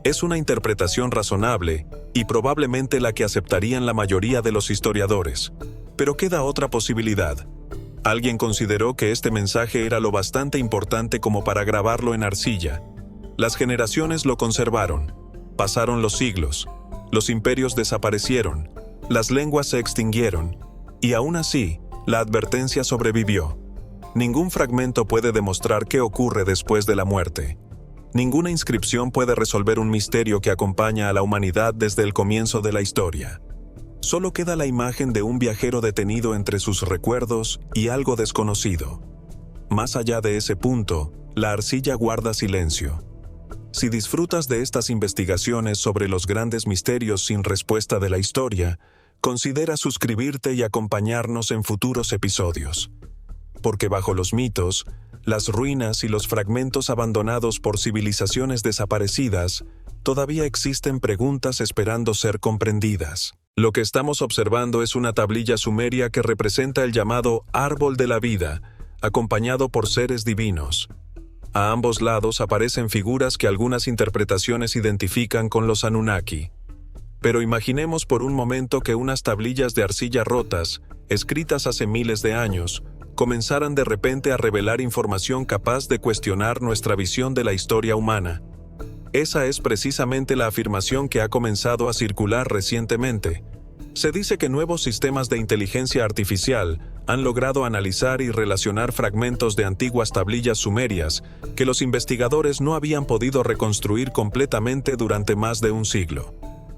Es una interpretación razonable y probablemente la que aceptarían la mayoría de los historiadores. Pero queda otra posibilidad. Alguien consideró que este mensaje era lo bastante importante como para grabarlo en arcilla. Las generaciones lo conservaron. Pasaron los siglos. Los imperios desaparecieron. Las lenguas se extinguieron. Y aún así, la advertencia sobrevivió. Ningún fragmento puede demostrar qué ocurre después de la muerte. Ninguna inscripción puede resolver un misterio que acompaña a la humanidad desde el comienzo de la historia. Solo queda la imagen de un viajero detenido entre sus recuerdos y algo desconocido. Más allá de ese punto, la arcilla guarda silencio. Si disfrutas de estas investigaciones sobre los grandes misterios sin respuesta de la historia, considera suscribirte y acompañarnos en futuros episodios. Porque bajo los mitos, las ruinas y los fragmentos abandonados por civilizaciones desaparecidas, todavía existen preguntas esperando ser comprendidas. Lo que estamos observando es una tablilla sumeria que representa el llamado árbol de la vida, acompañado por seres divinos. A ambos lados aparecen figuras que algunas interpretaciones identifican con los Anunnaki. Pero imaginemos por un momento que unas tablillas de arcilla rotas, escritas hace miles de años, comenzaran de repente a revelar información capaz de cuestionar nuestra visión de la historia humana. Esa es precisamente la afirmación que ha comenzado a circular recientemente. Se dice que nuevos sistemas de inteligencia artificial han logrado analizar y relacionar fragmentos de antiguas tablillas sumerias que los investigadores no habían podido reconstruir completamente durante más de un siglo.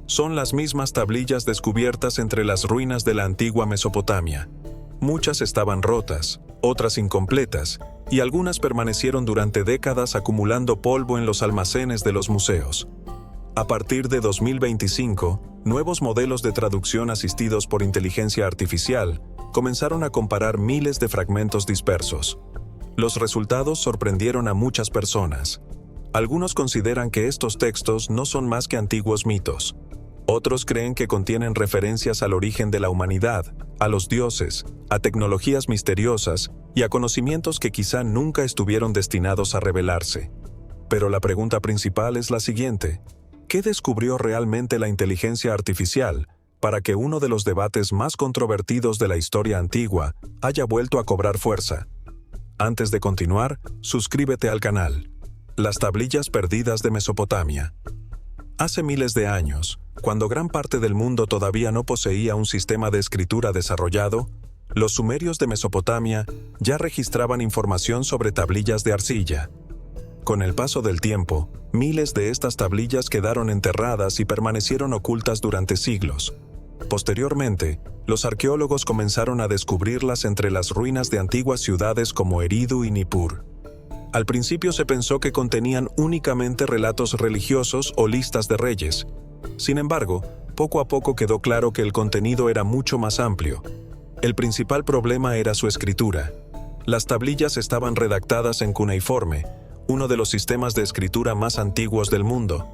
Son las mismas tablillas descubiertas entre las ruinas de la antigua Mesopotamia. Muchas estaban rotas, otras incompletas, y algunas permanecieron durante décadas acumulando polvo en los almacenes de los museos. A partir de 2025, nuevos modelos de traducción asistidos por inteligencia artificial comenzaron a comparar miles de fragmentos dispersos. Los resultados sorprendieron a muchas personas. Algunos consideran que estos textos no son más que antiguos mitos. Otros creen que contienen referencias al origen de la humanidad, a los dioses, a tecnologías misteriosas y a conocimientos que quizá nunca estuvieron destinados a revelarse. Pero la pregunta principal es la siguiente: ¿qué descubrió realmente la inteligencia artificial para que uno de los debates más controvertidos de la historia antigua haya vuelto a cobrar fuerza. Antes de continuar, suscríbete al canal. Las tablillas perdidas de Mesopotamia. Hace miles de años, cuando gran parte del mundo todavía no poseía un sistema de escritura desarrollado, los sumerios de Mesopotamia ya registraban información sobre tablillas de arcilla. Con el paso del tiempo, miles de estas tablillas quedaron enterradas y permanecieron ocultas durante siglos. Posteriormente, los arqueólogos comenzaron a descubrirlas entre las ruinas de antiguas ciudades como Eridu y Nippur. Al principio se pensó que contenían únicamente relatos religiosos o listas de reyes. Sin embargo, poco a poco quedó claro que el contenido era mucho más amplio. El principal problema era su escritura. Las tablillas estaban redactadas en cuneiforme, uno de los sistemas de escritura más antiguos del mundo.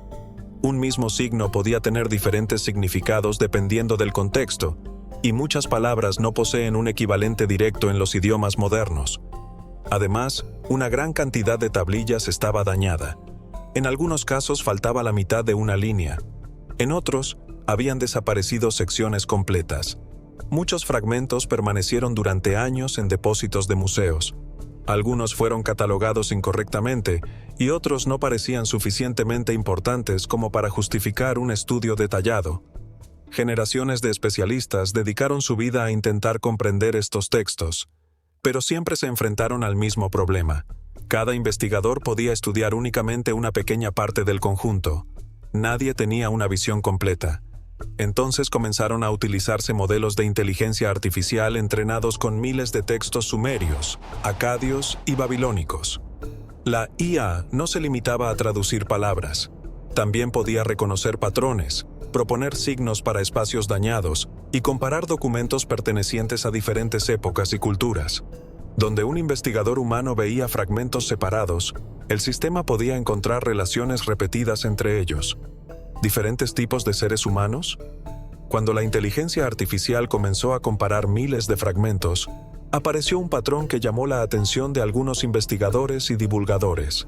Un mismo signo podía tener diferentes significados dependiendo del contexto, y muchas palabras no poseen un equivalente directo en los idiomas modernos. Además, una gran cantidad de tablillas estaba dañada. En algunos casos faltaba la mitad de una línea. En otros, habían desaparecido secciones completas. Muchos fragmentos permanecieron durante años en depósitos de museos. Algunos fueron catalogados incorrectamente y otros no parecían suficientemente importantes como para justificar un estudio detallado. Generaciones de especialistas dedicaron su vida a intentar comprender estos textos, pero siempre se enfrentaron al mismo problema. Cada investigador podía estudiar únicamente una pequeña parte del conjunto. Nadie tenía una visión completa. Entonces comenzaron a utilizarse modelos de inteligencia artificial entrenados con miles de textos sumerios, acadios y babilónicos. La IA no se limitaba a traducir palabras. También podía reconocer patrones, proponer signos para espacios dañados y comparar documentos pertenecientes a diferentes épocas y culturas. Donde un investigador humano veía fragmentos separados, el sistema podía encontrar relaciones repetidas entre ellos. ¿Diferentes tipos de seres humanos? Cuando la inteligencia artificial comenzó a comparar miles de fragmentos, apareció un patrón que llamó la atención de algunos investigadores y divulgadores.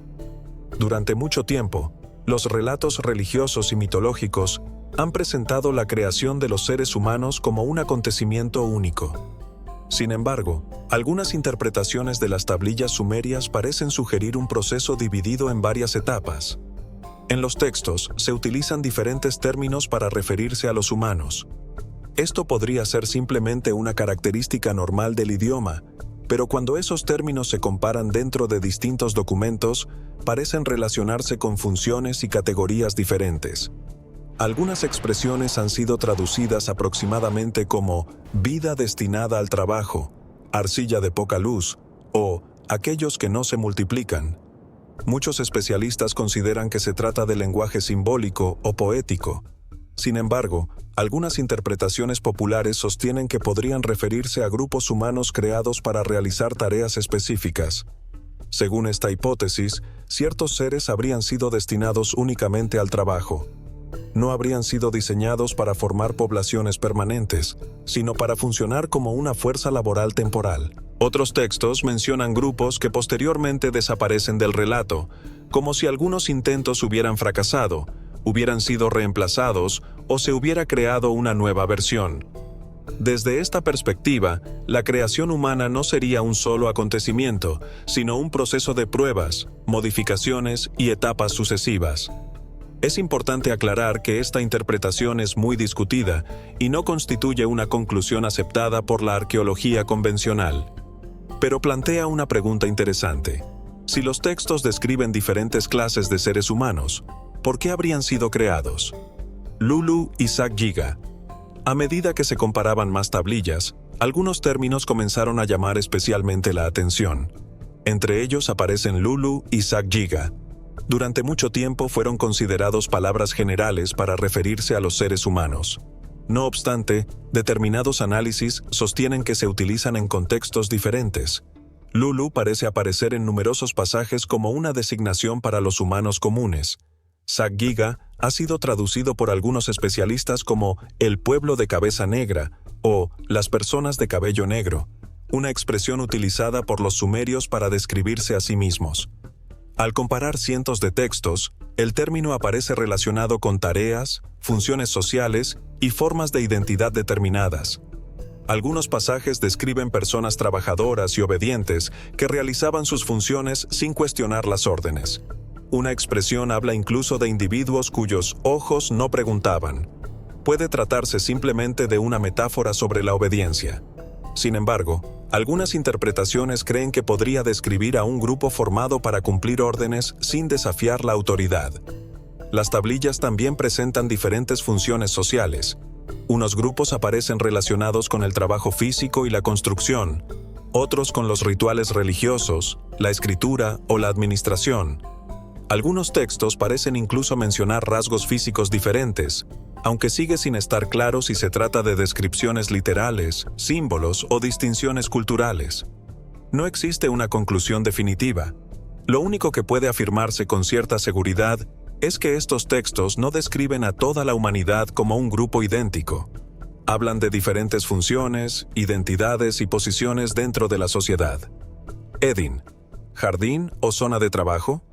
Durante mucho tiempo, los relatos religiosos y mitológicos han presentado la creación de los seres humanos como un acontecimiento único. Sin embargo, algunas interpretaciones de las tablillas sumerias parecen sugerir un proceso dividido en varias etapas. En los textos se utilizan diferentes términos para referirse a los humanos. Esto podría ser simplemente una característica normal del idioma, pero cuando esos términos se comparan dentro de distintos documentos, parecen relacionarse con funciones y categorías diferentes. Algunas expresiones han sido traducidas aproximadamente como vida destinada al trabajo, arcilla de poca luz o aquellos que no se multiplican. Muchos especialistas consideran que se trata de lenguaje simbólico o poético. Sin embargo, algunas interpretaciones populares sostienen que podrían referirse a grupos humanos creados para realizar tareas específicas. Según esta hipótesis, ciertos seres habrían sido destinados únicamente al trabajo. No habrían sido diseñados para formar poblaciones permanentes, sino para funcionar como una fuerza laboral temporal. Otros textos mencionan grupos que posteriormente desaparecen del relato, como si algunos intentos hubieran fracasado, hubieran sido reemplazados o se hubiera creado una nueva versión. Desde esta perspectiva, la creación humana no sería un solo acontecimiento, sino un proceso de pruebas, modificaciones y etapas sucesivas. Es importante aclarar que esta interpretación es muy discutida y no constituye una conclusión aceptada por la arqueología convencional. Pero plantea una pregunta interesante. Si los textos describen diferentes clases de seres humanos, ¿por qué habrían sido creados? Lulu y Sag-Giga. A medida que se comparaban más tablillas, algunos términos comenzaron a llamar especialmente la atención. Entre ellos aparecen Lulu y Sag-Giga. Durante mucho tiempo fueron considerados palabras generales para referirse a los seres humanos. No obstante, determinados análisis sostienen que se utilizan en contextos diferentes. Lulu parece aparecer en numerosos pasajes como una designación para los humanos comunes. Sag-Giga ha sido traducido por algunos especialistas como el pueblo de cabeza negra o las personas de cabello negro, una expresión utilizada por los sumerios para describirse a sí mismos. Al comparar cientos de textos, El término aparece relacionado con tareas, funciones sociales y formas de identidad determinadas. Algunos pasajes describen personas trabajadoras y obedientes que realizaban sus funciones sin cuestionar las órdenes. Una expresión habla incluso de individuos cuyos ojos no preguntaban. Puede tratarse simplemente de una metáfora sobre la obediencia. Sin embargo, algunas interpretaciones creen que podría describir a un grupo formado para cumplir órdenes sin desafiar la autoridad. Las tablillas también presentan diferentes funciones sociales. Unos grupos aparecen relacionados con el trabajo físico y la construcción, otros con los rituales religiosos, la escritura o la administración. Algunos textos parecen incluso mencionar rasgos físicos diferentes, aunque sigue sin estar claro si se trata de descripciones literales, símbolos o distinciones culturales. No existe una conclusión definitiva. Lo único que puede afirmarse con cierta seguridad es que estos textos no describen a toda la humanidad como un grupo idéntico. Hablan de diferentes funciones, identidades y posiciones dentro de la sociedad. Edén, ¿jardín o zona de trabajo?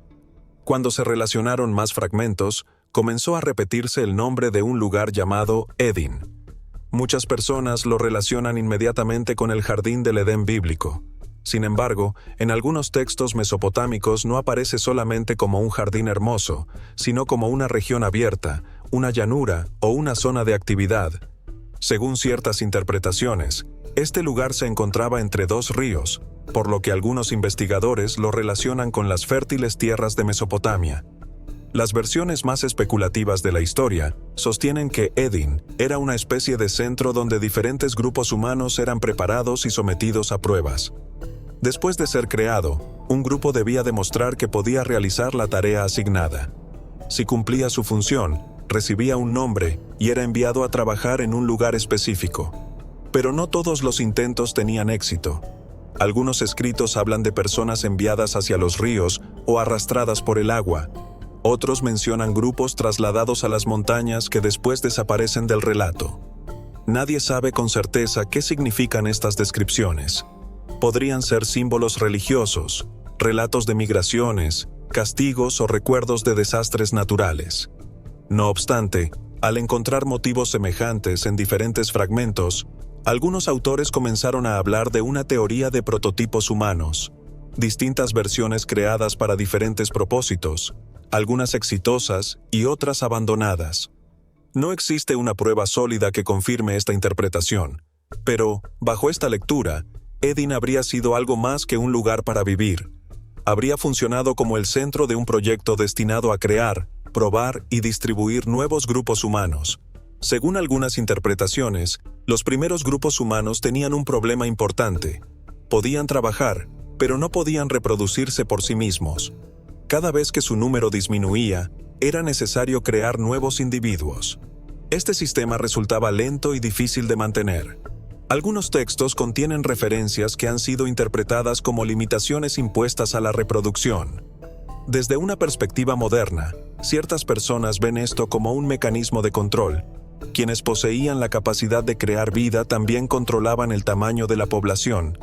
Cuando se relacionaron más fragmentos, comenzó a repetirse el nombre de un lugar llamado Edén. Muchas personas lo relacionan inmediatamente con el jardín del Edén bíblico. Sin embargo, en algunos textos mesopotámicos no aparece solamente como un jardín hermoso, sino como una región abierta, una llanura o una zona de actividad. Según ciertas interpretaciones, este lugar se encontraba entre dos ríos, por lo que algunos investigadores lo relacionan con las fértiles tierras de Mesopotamia. Las versiones más especulativas de la historia sostienen que Edén era una especie de centro donde diferentes grupos humanos eran preparados y sometidos a pruebas. Después de ser creado, un grupo debía demostrar que podía realizar la tarea asignada. Si cumplía su función, recibía un nombre y era enviado a trabajar en un lugar específico. Pero no todos los intentos tenían éxito. Algunos escritos hablan de personas enviadas hacia los ríos o arrastradas por el agua. Otros mencionan grupos trasladados a las montañas que después desaparecen del relato. Nadie sabe con certeza qué significan estas descripciones. Podrían ser símbolos religiosos, relatos de migraciones, castigos o recuerdos de desastres naturales. No obstante, al encontrar motivos semejantes en diferentes fragmentos, algunos autores comenzaron a hablar de una teoría de prototipos humanos, distintas versiones creadas para diferentes propósitos, algunas exitosas y otras abandonadas. No existe una prueba sólida que confirme esta interpretación, pero, bajo esta lectura, Edén habría sido algo más que un lugar para vivir. Habría funcionado como el centro de un proyecto destinado a crear, probar y distribuir nuevos grupos humanos. Según algunas interpretaciones, los primeros grupos humanos tenían un problema importante. Podían trabajar, pero no podían reproducirse por sí mismos. Cada vez que su número disminuía, era necesario crear nuevos individuos. Este sistema resultaba lento y difícil de mantener. Algunos textos contienen referencias que han sido interpretadas como limitaciones impuestas a la reproducción. Desde una perspectiva moderna, ciertas personas ven esto como un mecanismo de control. Quienes poseían la capacidad de crear vida también controlaban el tamaño de la población.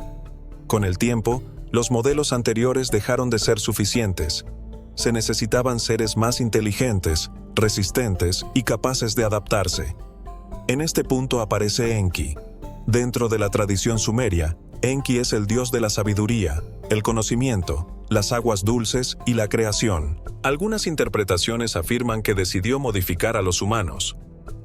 Con el tiempo, los modelos anteriores dejaron de ser suficientes. Se necesitaban seres más inteligentes, resistentes y capaces de adaptarse. En este punto aparece Enki. Dentro de la tradición sumeria, Enki es el dios de la sabiduría, el conocimiento, las aguas dulces y la creación. Algunas interpretaciones afirman que decidió modificar a los humanos.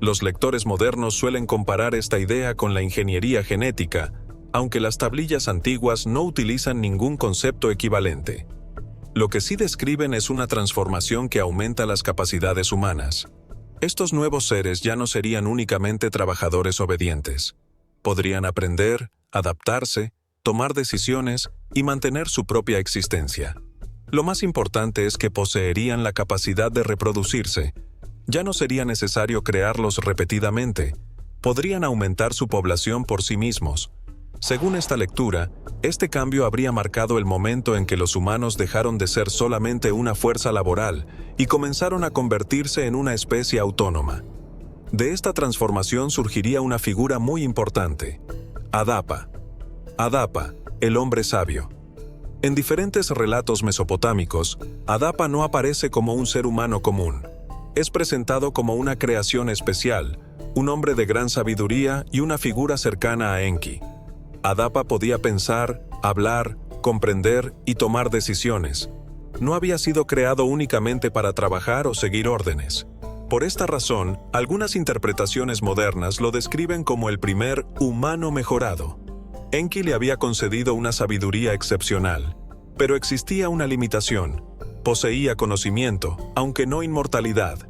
Los lectores modernos suelen comparar esta idea con la ingeniería genética, aunque las tablillas antiguas no utilizan ningún concepto equivalente. Lo que sí describen es una transformación que aumenta las capacidades humanas. Estos nuevos seres ya no serían únicamente trabajadores obedientes. Podrían aprender, adaptarse, tomar decisiones y mantener su propia existencia. Lo más importante es que poseerían la capacidad de reproducirse. Ya no sería necesario crearlos repetidamente. Podrían aumentar su población por sí mismos. Según esta lectura, este cambio habría marcado el momento en que los humanos dejaron de ser solamente una fuerza laboral y comenzaron a convertirse en una especie autónoma. De esta transformación surgiría una figura muy importante: Adapa. Adapa, el hombre sabio. En diferentes relatos mesopotámicos, Adapa no aparece como un ser humano común. Es presentado como una creación especial, un hombre de gran sabiduría y una figura cercana a Enki. Adapa podía pensar, hablar, comprender y tomar decisiones. No había sido creado únicamente para trabajar o seguir órdenes. Por esta razón, algunas interpretaciones modernas lo describen como el primer humano mejorado. Enki le había concedido una sabiduría excepcional, pero existía una limitación. Poseía conocimiento, aunque no inmortalidad.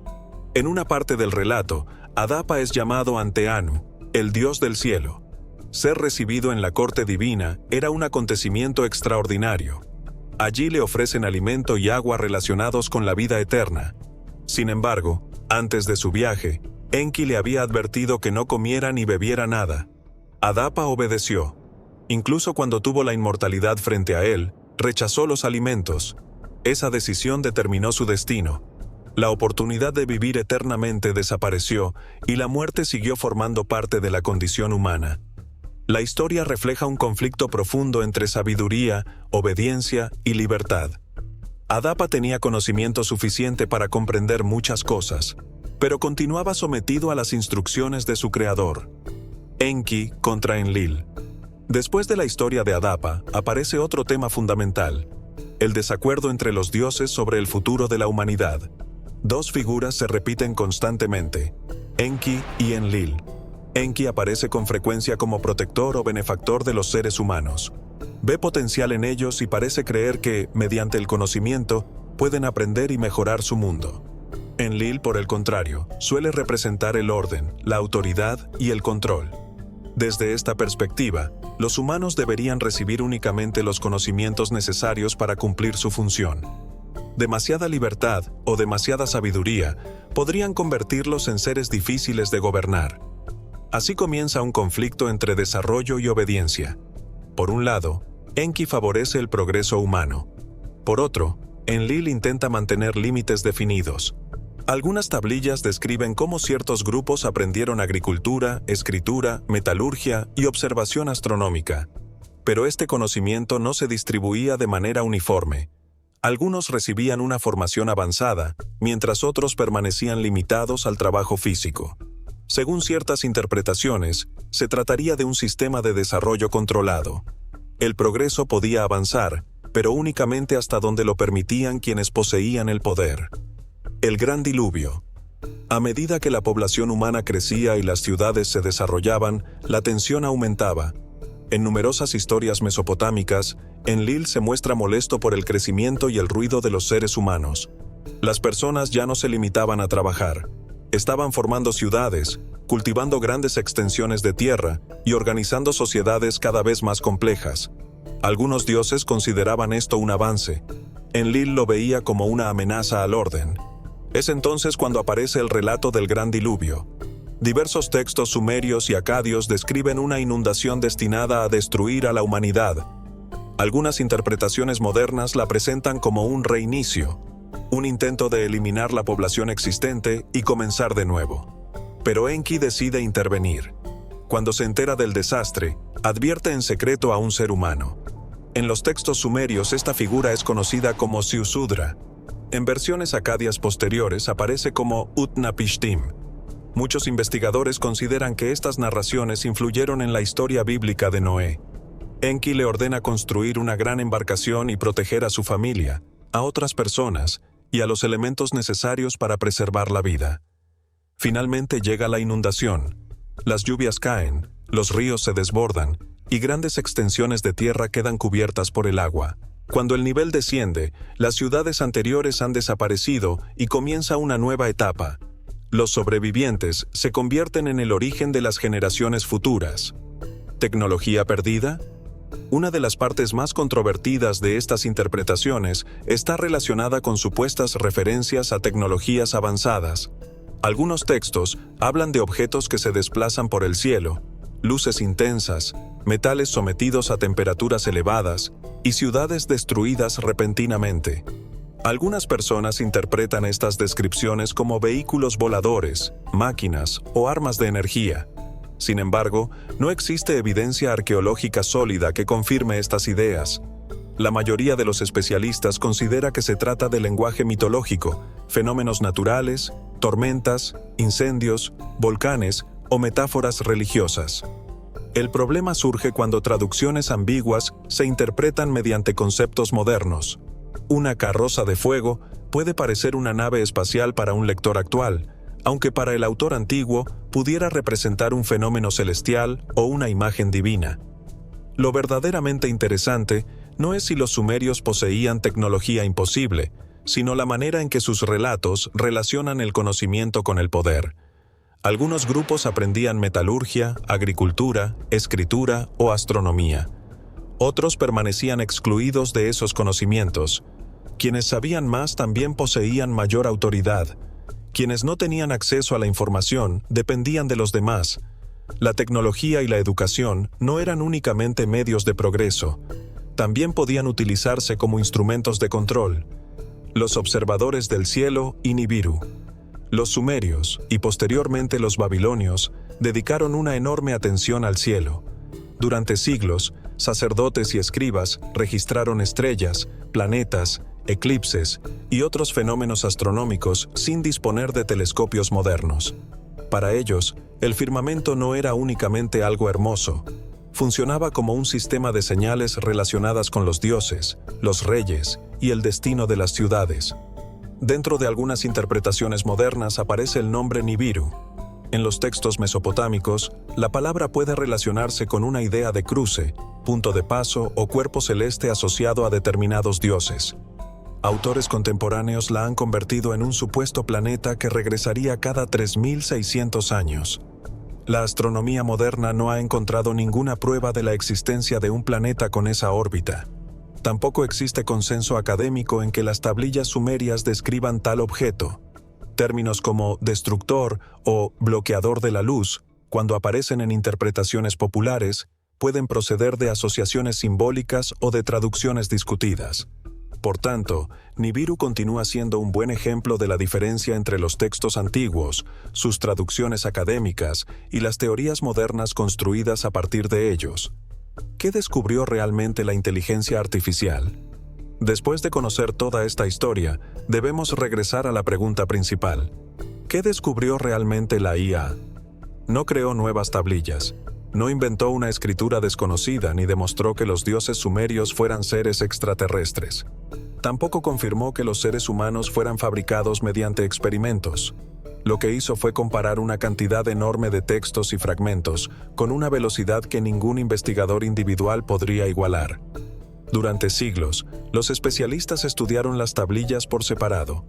En una parte del relato, Adapa es llamado ante Anu, el dios del cielo. Ser recibido en la corte divina era un acontecimiento extraordinario. Allí le ofrecen alimento y agua relacionados con la vida eterna. Sin embargo, antes de su viaje, Enki le había advertido que no comiera ni bebiera nada. Adapa obedeció. Incluso cuando tuvo la inmortalidad frente a él, rechazó los alimentos. Esa decisión determinó su destino. La oportunidad de vivir eternamente desapareció y la muerte siguió formando parte de la condición humana. La historia refleja un conflicto profundo entre sabiduría, obediencia y libertad. Adapa tenía conocimiento suficiente para comprender muchas cosas, pero continuaba sometido a las instrucciones de su creador. Enki contra Enlil. Después de la historia de Adapa, aparece otro tema fundamental: el desacuerdo entre los dioses sobre el futuro de la humanidad. Dos figuras se repiten constantemente: Enki y Enlil. Enki aparece con frecuencia como protector o benefactor de los seres humanos. Ve potencial en ellos y parece creer que, mediante el conocimiento, pueden aprender y mejorar su mundo. Enlil, por el contrario, suele representar el orden, la autoridad y el control. Desde esta perspectiva, los humanos deberían recibir únicamente los conocimientos necesarios para cumplir su función. Demasiada libertad o demasiada sabiduría podrían convertirlos en seres difíciles de gobernar. Así comienza un conflicto entre desarrollo y obediencia. Por un lado, Enki favorece el progreso humano. Por otro, Enlil intenta mantener límites definidos. Algunas tablillas describen cómo ciertos grupos aprendieron agricultura, escritura, metalurgia y observación astronómica. Pero este conocimiento no se distribuía de manera uniforme. Algunos recibían una formación avanzada, mientras otros permanecían limitados al trabajo físico. Según ciertas interpretaciones, se trataría de un sistema de desarrollo controlado. El progreso podía avanzar, pero únicamente hasta donde lo permitían quienes poseían el poder. El Gran Diluvio. A medida que la población humana crecía y las ciudades se desarrollaban, la tensión aumentaba. En numerosas historias mesopotámicas, Enlil se muestra molesto por el crecimiento y el ruido de los seres humanos. Las personas ya no se limitaban a trabajar. Estaban formando ciudades, cultivando grandes extensiones de tierra y organizando sociedades cada vez más complejas. Algunos dioses consideraban esto un avance. Enlil lo veía como una amenaza al orden. Es entonces cuando aparece el relato del Gran Diluvio. Diversos textos sumerios y acadios describen una inundación destinada a destruir a la humanidad. Algunas interpretaciones modernas la presentan como un reinicio, un intento de eliminar la población existente y comenzar de nuevo. Pero Enki decide intervenir. Cuando se entera del desastre, advierte en secreto a un ser humano. En los textos sumerios esta figura es conocida como Ziusudra. En versiones acadias posteriores aparece como Utnapishtim. Muchos investigadores consideran que estas narraciones influyeron en la historia bíblica de Noé. Enki le ordena construir una gran embarcación y proteger a su familia, a otras personas y a los elementos necesarios para preservar la vida. Finalmente llega la inundación. Las lluvias caen, los ríos se desbordan y grandes extensiones de tierra quedan cubiertas por el agua. Cuando el nivel desciende, las ciudades anteriores han desaparecido y comienza una nueva etapa. Los sobrevivientes se convierten en el origen de las generaciones futuras. ¿Tecnología perdida? Una de las partes más controvertidas de estas interpretaciones está relacionada con supuestas referencias a tecnologías avanzadas. Algunos textos hablan de objetos que se desplazan por el cielo, luces intensas, metales sometidos a temperaturas elevadas y ciudades destruidas repentinamente. Algunas personas interpretan estas descripciones como vehículos voladores, máquinas o armas de energía. Sin embargo, no existe evidencia arqueológica sólida que confirme estas ideas. La mayoría de los especialistas considera que se trata de lenguaje mitológico, fenómenos naturales, tormentas, incendios, volcanes o metáforas religiosas. El problema surge cuando traducciones ambiguas se interpretan mediante conceptos modernos. Una carroza de fuego puede parecer una nave espacial para un lector actual, aunque para el autor antiguo pudiera representar un fenómeno celestial o una imagen divina. Lo verdaderamente interesante no es si los sumerios poseían tecnología imposible, sino la manera en que sus relatos relacionan el conocimiento con el poder. Algunos grupos aprendían metalurgia, agricultura, escritura o astronomía. Otros permanecían excluidos de esos conocimientos. Quienes sabían más también poseían mayor autoridad. Quienes no tenían acceso a la información dependían de los demás. La tecnología y la educación no eran únicamente medios de progreso. También podían utilizarse como instrumentos de control. Los observadores del cielo y Nibiru. Los sumerios, y posteriormente los babilonios, dedicaron una enorme atención al cielo. Durante siglos, sacerdotes y escribas registraron estrellas, planetas, eclipses y otros fenómenos astronómicos sin disponer de telescopios modernos. Para ellos, el firmamento no era únicamente algo hermoso. Funcionaba como un sistema de señales relacionadas con los dioses, los reyes y el destino de las ciudades. Dentro de algunas interpretaciones modernas aparece el nombre Nibiru. En los textos mesopotámicos, la palabra puede relacionarse con una idea de cruce, punto de paso o cuerpo celeste asociado a determinados dioses. Autores contemporáneos la han convertido en un supuesto planeta que regresaría cada 3.600 años. La astronomía moderna no ha encontrado ninguna prueba de la existencia de un planeta con esa órbita. Tampoco existe consenso académico en que las tablillas sumerias describan tal objeto. Términos como destructor o bloqueador de la luz, cuando aparecen en interpretaciones populares, pueden proceder de asociaciones simbólicas o de traducciones discutidas. Por tanto, Nibiru continúa siendo un buen ejemplo de la diferencia entre los textos antiguos, sus traducciones académicas y las teorías modernas construidas a partir de ellos. ¿Qué descubrió realmente la inteligencia artificial? Después de conocer toda esta historia, debemos regresar a la pregunta principal. ¿Qué descubrió realmente la IA? No creó nuevas tablillas. No inventó una escritura desconocida ni demostró que los dioses sumerios fueran seres extraterrestres. Tampoco confirmó que los seres humanos fueran fabricados mediante experimentos. Lo que hizo fue comparar una cantidad enorme de textos y fragmentos con una velocidad que ningún investigador individual podría igualar. Durante siglos, los especialistas estudiaron las tablillas por separado.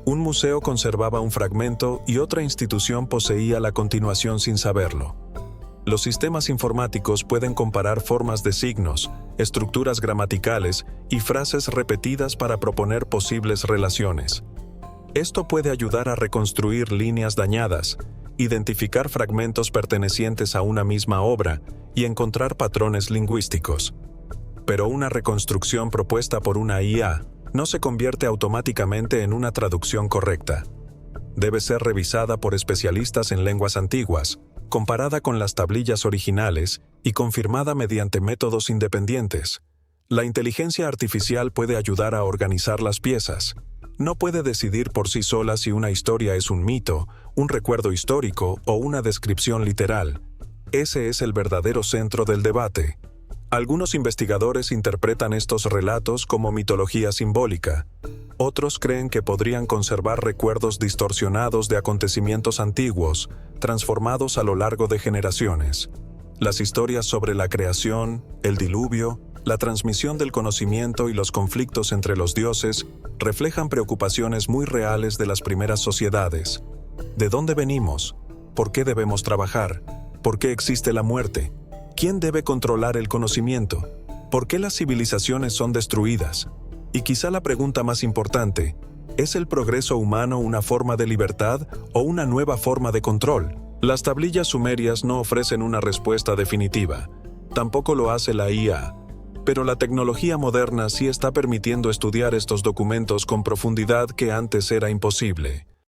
Un museo conservaba un fragmento y otra institución poseía la continuación sin saberlo. Los sistemas informáticos pueden comparar formas de signos, estructuras gramaticales y frases repetidas para proponer posibles relaciones. Esto puede ayudar a reconstruir líneas dañadas, identificar fragmentos pertenecientes a una misma obra y encontrar patrones lingüísticos. Pero una reconstrucción propuesta por una IA no se convierte automáticamente en una traducción correcta. Debe ser revisada por especialistas en lenguas antiguas, comparada con las tablillas originales y confirmada mediante métodos independientes. La inteligencia artificial puede ayudar a organizar las piezas. No puede decidir por sí sola si una historia es un mito, un recuerdo histórico o una descripción literal. Ese es el verdadero centro del debate. Algunos investigadores interpretan estos relatos como mitología simbólica. Otros creen que podrían conservar recuerdos distorsionados de acontecimientos antiguos, transformados a lo largo de generaciones. Las historias sobre la creación, el diluvio, la transmisión del conocimiento y los conflictos entre los dioses reflejan preocupaciones muy reales de las primeras sociedades. ¿De dónde venimos? ¿Por qué debemos trabajar? ¿Por qué existe la muerte? ¿Quién debe controlar el conocimiento? ¿Por qué las civilizaciones son destruidas? Y quizá la pregunta más importante, ¿es el progreso humano una forma de libertad o una nueva forma de control? Las tablillas sumerias no ofrecen una respuesta definitiva. Tampoco lo hace la IA. Pero la tecnología moderna sí está permitiendo estudiar estos documentos con profundidad que antes era imposible.